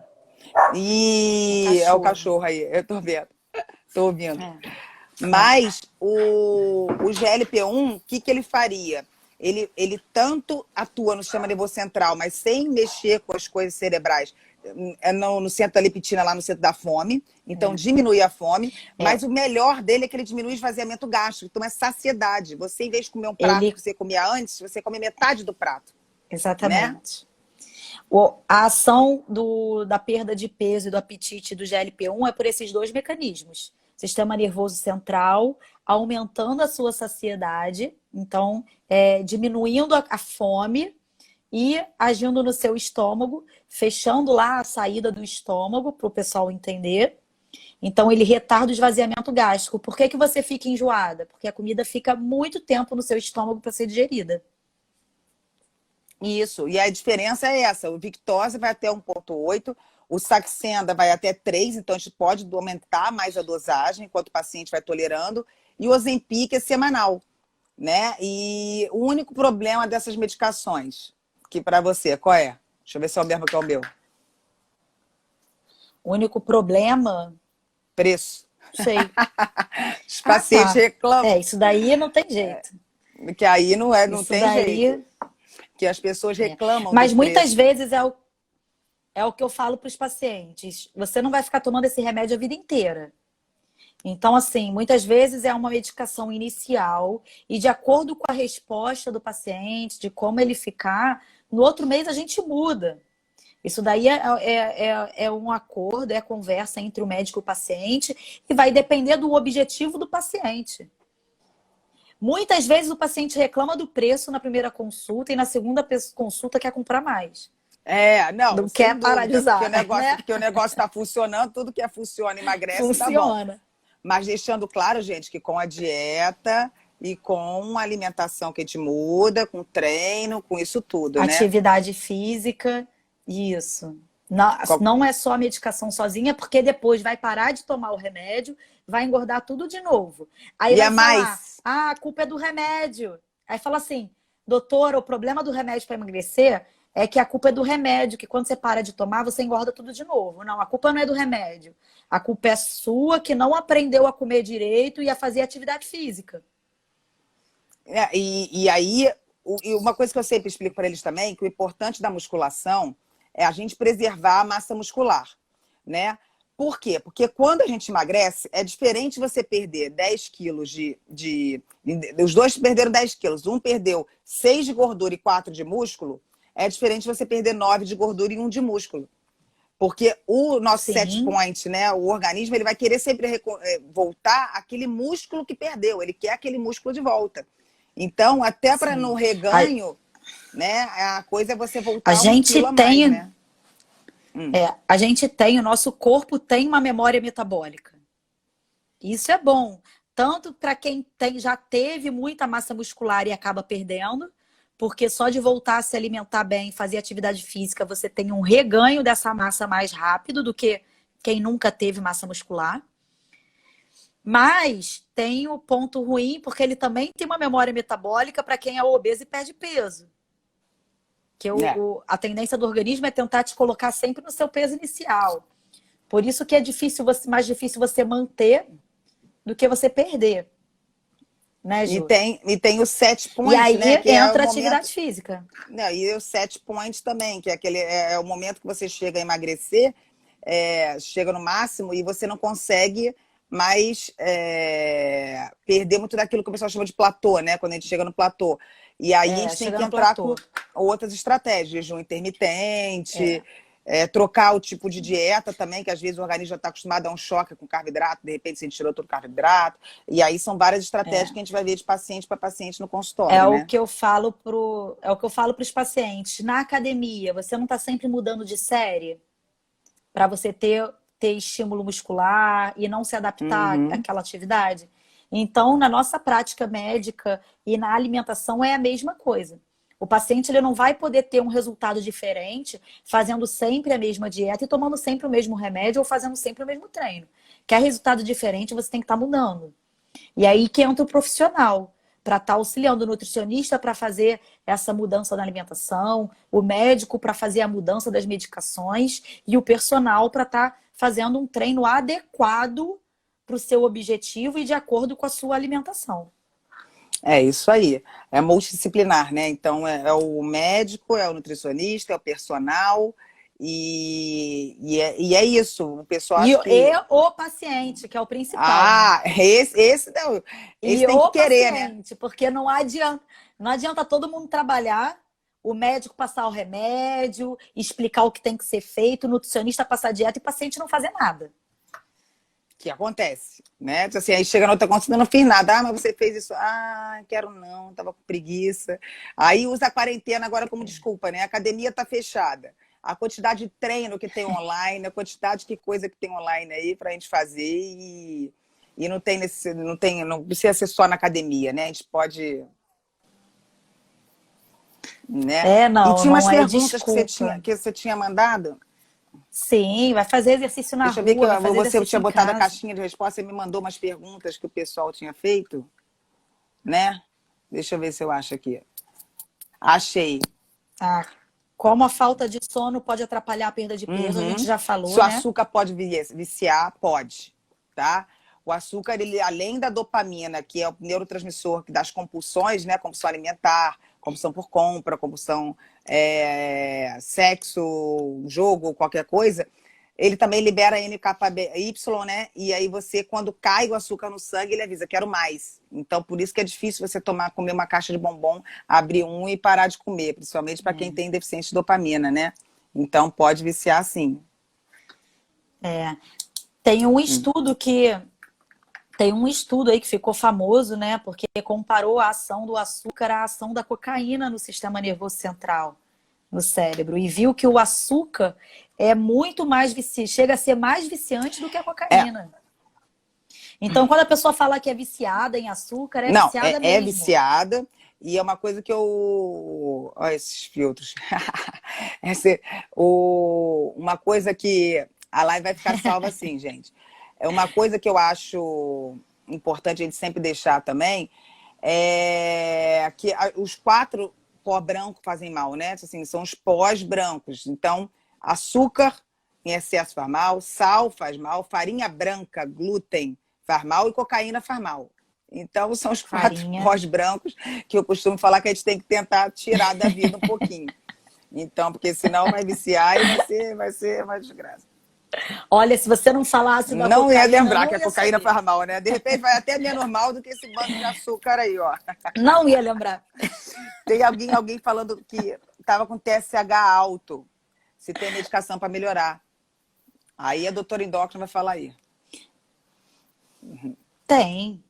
O E é o cachorro. cachorro aí, eu tô vendo. Tô ouvindo. É. Mas o GLP-1, o que ele faria? Ele tanto atua no sistema nervoso central, mas sem mexer com as coisas cerebrais, no centro da leptina, lá no centro da fome. Então, diminui a fome. Mas o melhor dele é que ele diminui o esvaziamento gástrico. Então, é saciedade. Você, em vez de comer um prato Ele... que você comia antes, você come metade do prato. Né? Exatamente. A ação da perda de peso e do apetite do GLP-1 é por esses dois mecanismos. Sistema nervoso central, aumentando a sua saciedade, então diminuindo a fome e agindo no seu estômago, fechando lá a saída do estômago, para o pessoal entender. Então, ele retarda o esvaziamento gástrico. Por que você fica enjoada? Porque a comida fica muito tempo no seu estômago para ser digerida. Isso, e a diferença é essa, o Victoza vai até 1,8, o Saxenda vai até 3, então a gente pode aumentar mais a dosagem, enquanto o paciente vai tolerando, e o Ozempic é semanal, né? E o único problema dessas medicações, que para você, qual é? Deixa eu ver se é o mesmo que é o meu. O único problema... Preço. Não sei. Os pacientes reclamam. Isso daí não tem jeito. Que aí não Isso tem daí... jeito. Que as pessoas reclamam Mas dos muitas preços. vezes é o que eu falo para os pacientes. Você não vai ficar tomando esse remédio a vida inteira. Então, assim, muitas vezes é uma medicação inicial e de acordo com a resposta do paciente, de como ele ficar, no outro mês a gente muda. Isso daí é um acordo, é conversa entre o médico e o paciente e vai depender do objetivo do paciente. Muitas vezes o paciente reclama do preço na primeira consulta e na segunda consulta quer comprar mais. Não, Não sem quer parar de dúvida, usar, né? porque o negócio está funcionando, tudo que funciona, emagrece, dá bom. Funciona. Mas deixando claro, gente, que com a dieta e com a alimentação que a gente muda, com treino, com isso tudo, né? Atividade física, isso. Não, Qual- não é só a medicação sozinha, porque depois vai parar de tomar o remédio, vai engordar tudo de novo. Aí E vai é falar, mais. a culpa é do remédio. Aí fala assim, doutor, o problema do remédio para emagrecer é que a culpa é do remédio, que quando você para de tomar, você engorda tudo de novo. Não, a culpa não é do remédio. A culpa é sua que não aprendeu a comer direito e a fazer atividade física. E aí, e uma coisa que eu sempre explico para eles também, que o importante da musculação é a gente preservar a massa muscular, né? Por quê? Porque quando a gente emagrece, é diferente você perder 10 quilos os dois perderam 10 quilos. Um perdeu 6 de gordura e 4 de músculo. É diferente você perder 9 de gordura e 1 de músculo. Porque o nosso set Sim, point, né? O organismo, ele vai querer sempre voltar aquele músculo que perdeu. Ele quer aquele músculo de volta. Então, até para no sim. reganho, né? A coisa é você A voltar 1 quilo gente a mais, tem né? o nosso corpo tem uma memória metabólica. Isso é bom, tanto para quem já teve muita massa muscular e acaba perdendo, porque só de voltar a se alimentar bem, fazer atividade física, você tem um reganho dessa massa mais rápido do que quem nunca teve massa muscular. Mas tem o ponto ruim, porque ele também tem uma memória metabólica para quem é obeso e perde peso. Que É. a tendência do organismo é tentar te colocar sempre no seu peso inicial. Por isso que é mais difícil você manter do que você perder, né, Ju? E tem o set E point, aí né? Que é o entra a momento. atividade física. Não, e o set point também, que é aquele é o momento que você chega a emagrecer, chega no máximo e você não consegue mais perder muito daquilo que o pessoal chama de platô, né? Quando a gente chega no platô. E aí a gente tem Chega que no entrar platô. com outras estratégias, jejum intermitente, É, trocar o tipo de dieta também, que às vezes o organismo já está acostumado a um choque com carboidrato, de repente você tirou todo o carboidrato. E aí são várias estratégias que a gente vai ver de paciente para paciente no é consultório, o né? que eu falo é o que eu falo para os pacientes. Na academia, você não está sempre mudando de série para você ter estímulo muscular e não se adaptar Uhum. àquela atividade? Então, na nossa prática médica e na alimentação é a mesma coisa. O paciente ele não vai poder ter um resultado diferente fazendo sempre a mesma dieta e tomando sempre o mesmo remédio ou fazendo sempre o mesmo treino. Quer resultado diferente, você tem que estar mudando. E aí que entra o profissional para estar auxiliando o nutricionista para fazer essa mudança na alimentação, o médico para fazer a mudança das medicações e o personal para estar fazendo um treino adequado para o seu objetivo e de acordo com a sua alimentação. É isso aí. É multidisciplinar, né? Então é o médico, é o nutricionista, é o personal, e é isso. O pessoal E, acha que. e o paciente, que é o principal, né? Ah, esse não. Esse E tem que o querer, né? paciente, porque não adianta todo mundo trabalhar, o médico passar o remédio, explicar o que tem que ser feito, o nutricionista passar dieta e o paciente não fazer nada. Que acontece, né? Então, assim, aí chega na outra consulta e não fiz nada. Ah, mas você fez isso. Ah, quero não, tava com preguiça. Aí usa a quarentena agora como desculpa, né? A academia tá fechada. A quantidade de treino que tem online, a quantidade de coisa que tem online aí pra gente fazer e não precisa ser só na academia, né? A gente pode, né? E Não, tinha umas não é perguntas desculpa. que você tinha mandado. Sim, vai fazer exercício na Deixa eu ver que rua, vai fazer você exercício tinha em botado a casa. caixinha de resposta e me mandou umas perguntas que o pessoal tinha feito, né? Deixa eu ver se eu acho aqui. Achei. Ah, como a falta de sono pode atrapalhar a perda de peso, a gente Uhum. já Se falou, o né? açúcar pode viciar, pode, tá? O açúcar, ele, além da dopamina, que é o neurotransmissor das compulsões, né? Compulsão alimentar, compulsão por compra, compulsão sexo, jogo, qualquer coisa, ele também libera NKY, né? E aí você, quando cai o açúcar no sangue, ele avisa, quero mais. Então, por isso que é difícil você comer uma caixa de bombom, abrir um e parar de comer, principalmente para quem tem deficiência de dopamina, né? Então, pode viciar sim. Tem um estudo que Tem um estudo aí que ficou famoso, né? Porque comparou a ação do açúcar à ação da cocaína no sistema nervoso central, no cérebro, e viu que o açúcar é muito mais viciante, chega a ser mais viciante do que a É, cocaína. Então, quando a pessoa fala que é viciada em açúcar, é não, viciada é mesmo. viciada e é uma coisa que eu... Olha esses filtros. Uma coisa que... A live vai ficar salva assim, gente. É uma coisa que eu acho importante a gente sempre deixar também, é que os 4 pó branco fazem mal, né? Assim, são os pós brancos. Então, açúcar em excesso faz mal, sal faz mal, farinha branca, glúten faz mal e cocaína faz mal. Então, são os 4 Farinha. pós brancos que eu costumo falar que a gente tem que tentar tirar da vida um pouquinho. Então, porque senão vai viciar e vai ser uma desgraça. Olha, se você não falasse da Não ia cocaína, lembrar não que a ia cocaína saber. faz mal, né? De repente vai até menos mal do que esse bando de açúcar aí, ó. Não ia lembrar. Tem alguém falando que estava com TSH alto, se tem medicação para melhorar. Aí a doutora endócrina vai falar aí. Tem.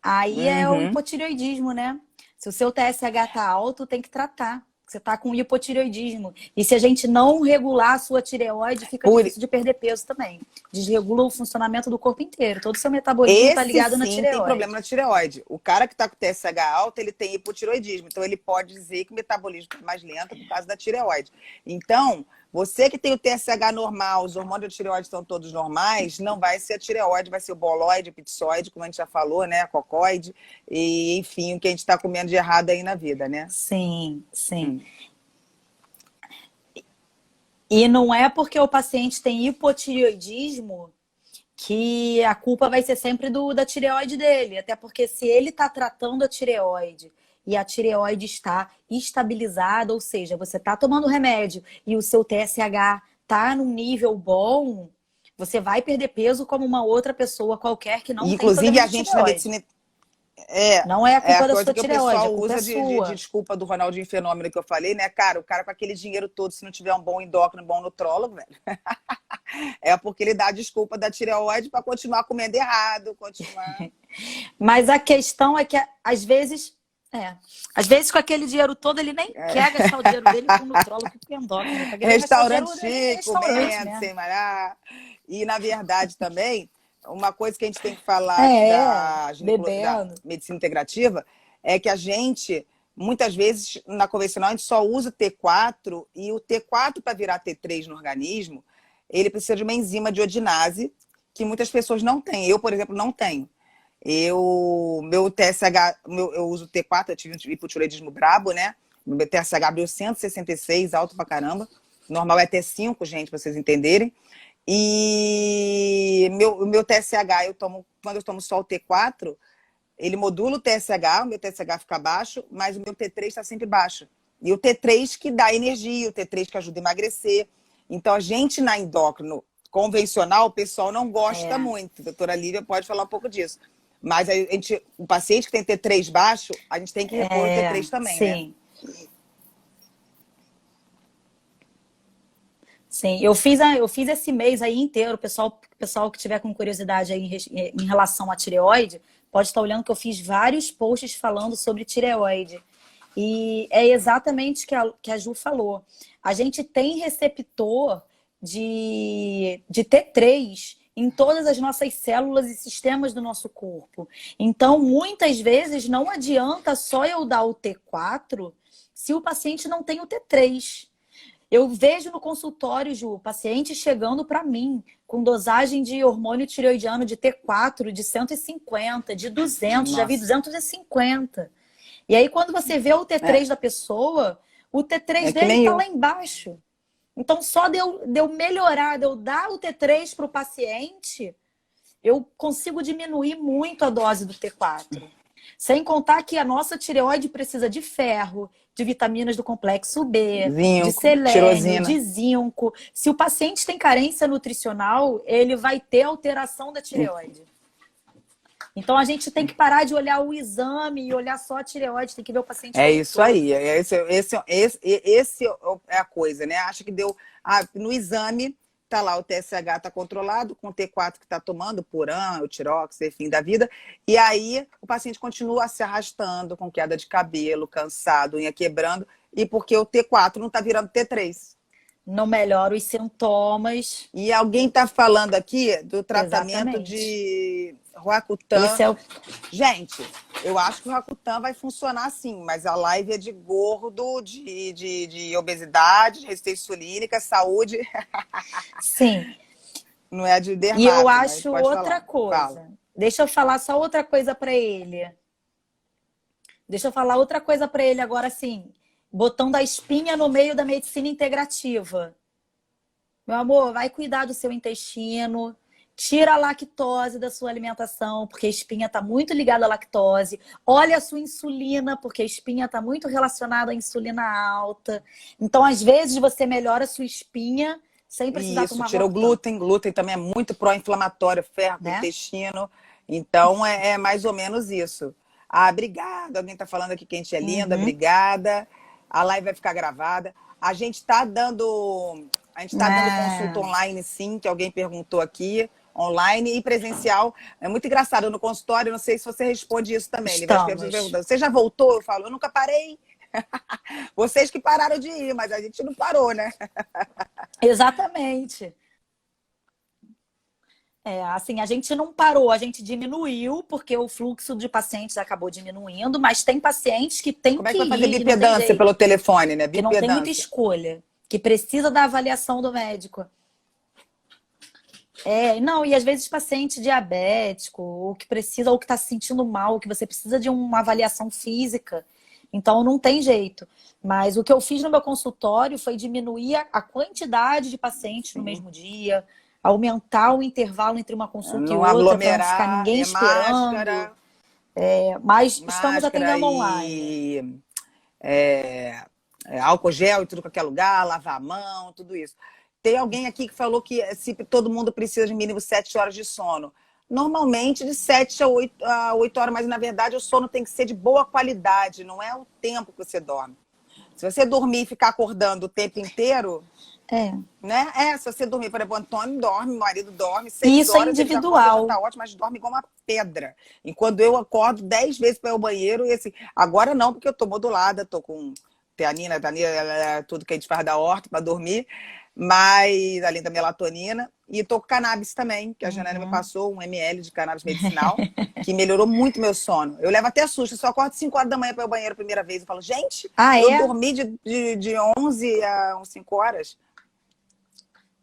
Aí é o Uhum. hipotireoidismo, né? Se o seu TSH tá alto, tem que tratar. Você tá com hipotireoidismo. E se a gente não regular a sua tireoide, fica Por difícil de perder peso também. Desregula o funcionamento do corpo inteiro. Todo o seu metabolismo tá Esse ligado na sim tem tireoide. problema na tireoide. O cara que está com TSH alto, ele tem hipotireoidismo. Então, ele pode dizer que o metabolismo é mais lento por causa da tireoide. Então, você que tem o TSH normal, os hormônios da tireoide estão todos normais, não vai ser a tireoide, vai ser o boloide, o pitsoide, como a gente já falou, né? A cocoide, e enfim, o que a gente está comendo de errado aí na vida, né? Sim, sim. E não é porque o paciente tem hipotireoidismo que a culpa vai ser sempre da tireoide dele. Até porque se ele está tratando a tireoide e a tireoide está estabilizada, ou seja, você está tomando remédio e o seu TSH está num nível bom, você vai perder peso como uma outra pessoa qualquer que não E, tem inclusive, problema a de gente na tireoide. medicina é, Não é a é a culpa da coisa sua que o tireoide, a pessoal culpa é usa de sua. desculpa do Ronaldinho Fenômeno que eu falei, né? Cara, o cara com aquele dinheiro todo, se não tiver um bom endócrino, um bom nutrólogo, velho, é porque ele dá a desculpa da tireoide para continuar comendo errado, continuar. Mas a questão é que, às vezes com aquele dinheiro todo, ele nem quer gastar o dinheiro dele com nutrólogo e com endócrino. Ele tá querendo gastar o dinheiro Restaurante dele em chique, restaurante comendo, mesmo. sem malhar. E, na verdade, também, uma coisa que a gente tem que falar É, da bebendo. medicina integrativa é que a gente, muitas vezes, na convencional, a gente só usa o T4 e o T4 para virar T3 no organismo, ele precisa de uma enzima de iodinase que muitas pessoas não têm. Eu, por exemplo, não tenho. Meu TSH, eu uso o T4, eu tive um hipotireoidismo brabo, né? Meu TSH abriu 166, alto pra caramba. Normal é T5, gente, pra vocês entenderem. E o meu TSH, quando eu tomo só o T4, ele modula o TSH, o meu TSH fica baixo, mas o meu T3 está sempre baixo. E o T3 que dá energia, o T3 que ajuda a emagrecer. Então, a gente na endócrino convencional, o pessoal não gosta É, muito. A doutora Lívia pode falar um pouco disso. Mas o paciente que tem T3 baixo, a gente tem que repor o T3 também, né? sim. Sim, eu fiz esse mês aí inteiro. O pessoal que tiver com curiosidade aí em relação à tireoide, pode estar olhando que eu fiz vários posts falando sobre tireoide. E é exatamente o que a Ju falou. A gente tem receptor de T3 em todas as nossas células e sistemas do nosso corpo. Então, muitas vezes, não adianta só eu dar o T4 se o paciente não tem o T3. Eu vejo no consultório, Ju, paciente chegando para mim com dosagem de hormônio tireoidiano de T4 de 150, de 200, já vi Nossa. 250. E aí, quando você vê o É, T3 da pessoa, o T3 é que dele nem está eu. lá embaixo. Então, só de eu melhorar, de eu dar o T3 para o paciente, eu consigo diminuir muito a dose do T4. Sem contar que a nossa tireoide precisa de ferro, de vitaminas do complexo B, de Zinco, selênio, tirosina. de zinco. Se o paciente tem carência nutricional, ele vai ter alteração da tireoide. Então a gente tem que parar de olhar o exame e olhar só a tireoide, tem que ver o paciente É como um isso todo. aí. Esse é a coisa, né? Acha que deu. No exame, tá lá, o TSH tá controlado, com o T4 que tá tomando, Puran, o Tirox, enfim, da vida. E aí o paciente continua se arrastando com queda de cabelo, cansado, unha quebrando, e porque o T4 não tá virando T3. Não melhora os sintomas. E alguém está falando aqui do tratamento Exatamente. de Roacutan. Esse é o... Gente, eu acho que o Roacutan vai funcionar sim, mas a live é de gordo, de obesidade, de resistência insulínica, saúde. Sim. Não é de E eu dermato, mas acho pode outra falar. Fala. coisa. Deixa eu falar só outra coisa para ele. Deixa eu falar outra coisa para ele agora, assim, botando a espinha no meio da medicina integrativa. Meu amor, vai cuidar do seu intestino, tira a lactose da sua alimentação, porque a espinha está muito ligada à lactose. Olha a sua insulina, porque a espinha está muito relacionada à insulina alta. Então, às vezes, você melhora a sua espinha sem precisar Isso, tomar tira o Roacutan, glúten. Glúten também é muito pró-inflamatório, ferro com o né? intestino. Então, é mais ou menos isso. Ah, obrigada. Alguém está falando aqui que a gente é linda, Uhum. obrigada. A live vai ficar gravada. A gente está dando consulta online, sim, que alguém perguntou aqui, online e presencial. É muito engraçado no consultório, não sei se você responde isso também, Lívia. As pessoas Estamos. perguntam, você já voltou? Eu falo, eu nunca parei. Vocês que pararam de ir, mas a gente não parou, né? Exatamente. Assim, a gente não parou, a gente diminuiu, porque o fluxo de pacientes acabou diminuindo, mas tem pacientes que tem Como é que que vai fazer ir e não tem bipedância pelo jeito, telefone, né? que não tem muita Bipedância. escolha, que precisa da avaliação do médico. Não, e às vezes paciente diabético, ou que precisa, ou que está se sentindo mal, que você precisa de uma avaliação física. Então não tem jeito. Mas o que eu fiz no meu consultório foi diminuir a quantidade de pacientes no mesmo dia, aumentar o intervalo entre uma consulta e Não outra para não ficar aglomerar, ninguém é esperando. máscara, Mas estamos máscara atendendo online. e álcool gel e tudo com aquele lugar, lavar a mão, tudo isso. Tem alguém aqui que falou que se todo mundo precisa de mínimo 7 horas de sono. Normalmente de 7 a 8 horas, mas na verdade o sono tem que ser de boa qualidade, não é o tempo que você dorme. Se você dormir e ficar acordando o tempo inteiro, É. né? Se você dormir, por exemplo, o Antônio dorme, meu marido dorme, E 6 isso é horas ele já acorda, já individual. tá ótimo, mas dorme igual uma pedra. Enquanto eu acordo 10 vezes para ir ao banheiro e assim, agora não, porque eu tô modulada, tô com teanina, tudo que a gente faz da horta para dormir, mas além da melatonina, e tô com cannabis também, que a Janaina me passou 1 ml de cannabis medicinal, que melhorou muito meu sono. Eu levo até susto, eu só acordo 5 horas da manhã para ir ao banheiro a primeira vez, eu falo, gente, Ah, eu é? dormi de 11 a 5 horas.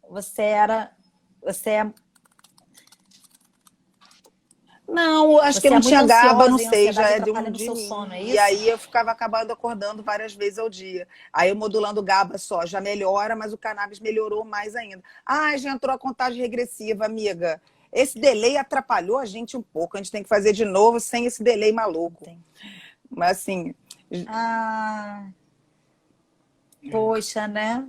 Você era. Você é, Não, acho que você é não muito tinha GABA, não ansiosa e a sei, já ansiedade é de atrapalha um no de seu mim. sono, é E isso? aí eu ficava acabando acordando várias vezes ao dia. Aí eu modulando o GABA só, já melhora, mas o cannabis melhorou mais ainda. Ah, já entrou a contagem regressiva, amiga. Esse delay atrapalhou a gente um pouco. A gente tem que fazer de novo sem esse delay maluco. Entendi. Mas assim, Ah, poxa, né?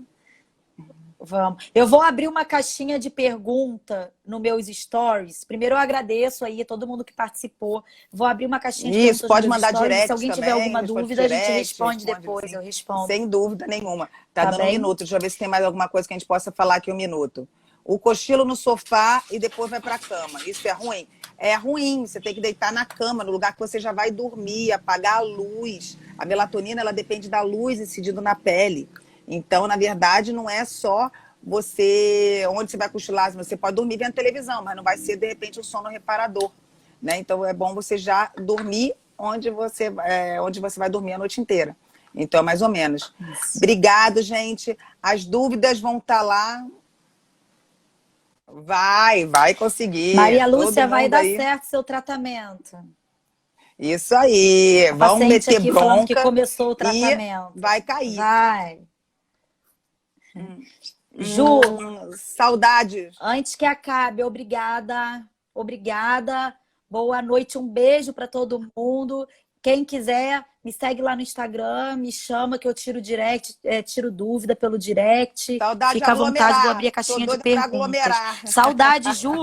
Vamos. Eu vou abrir uma caixinha de pergunta no meus stories. Primeiro eu agradeço aí a todo mundo que participou. Vou abrir uma caixinha de isso, perguntas nos pode meus mandar stories. E se direct alguém tiver também, alguma responde dúvida, a gente direct, responde responde depois. assim, Eu respondo. sem dúvida nenhuma. Tá Tá dando um bem? minuto, deixa eu ver se tem mais alguma coisa que a gente possa falar aqui 1 minuto. O cochilo no sofá e depois vai para a cama. Isso é ruim? É ruim, você tem que deitar na cama, no lugar que você já vai dormir, apagar a luz. A melatonina, ela depende da luz incidindo na pele. Então, na verdade, não é só onde você vai cochilar, você pode dormir vendo televisão, mas não vai ser, de repente, um sono reparador, né? Então, é bom você já dormir onde você vai dormir a noite inteira. Então, mais ou menos. Isso. Obrigado, gente. As dúvidas vão estar lá. Vai conseguir. Maria Todo Lúcia, vai mundo dar aí. certo seu tratamento. Isso aí. A Vamos paciente meter aqui falando que bronca começou o e tratamento. vai cair. Vai. Ju, Saudades. antes que acabe, obrigada. Obrigada. Boa noite, um beijo para todo mundo. Quem quiser, me segue lá no Instagram, me chama que eu tiro direct, tiro dúvida pelo direct. Saudade de Fica à vontade, vou aglomerar. abrir a Tô caixinha de doida para perguntas. aglomerar. Saudade, Ju.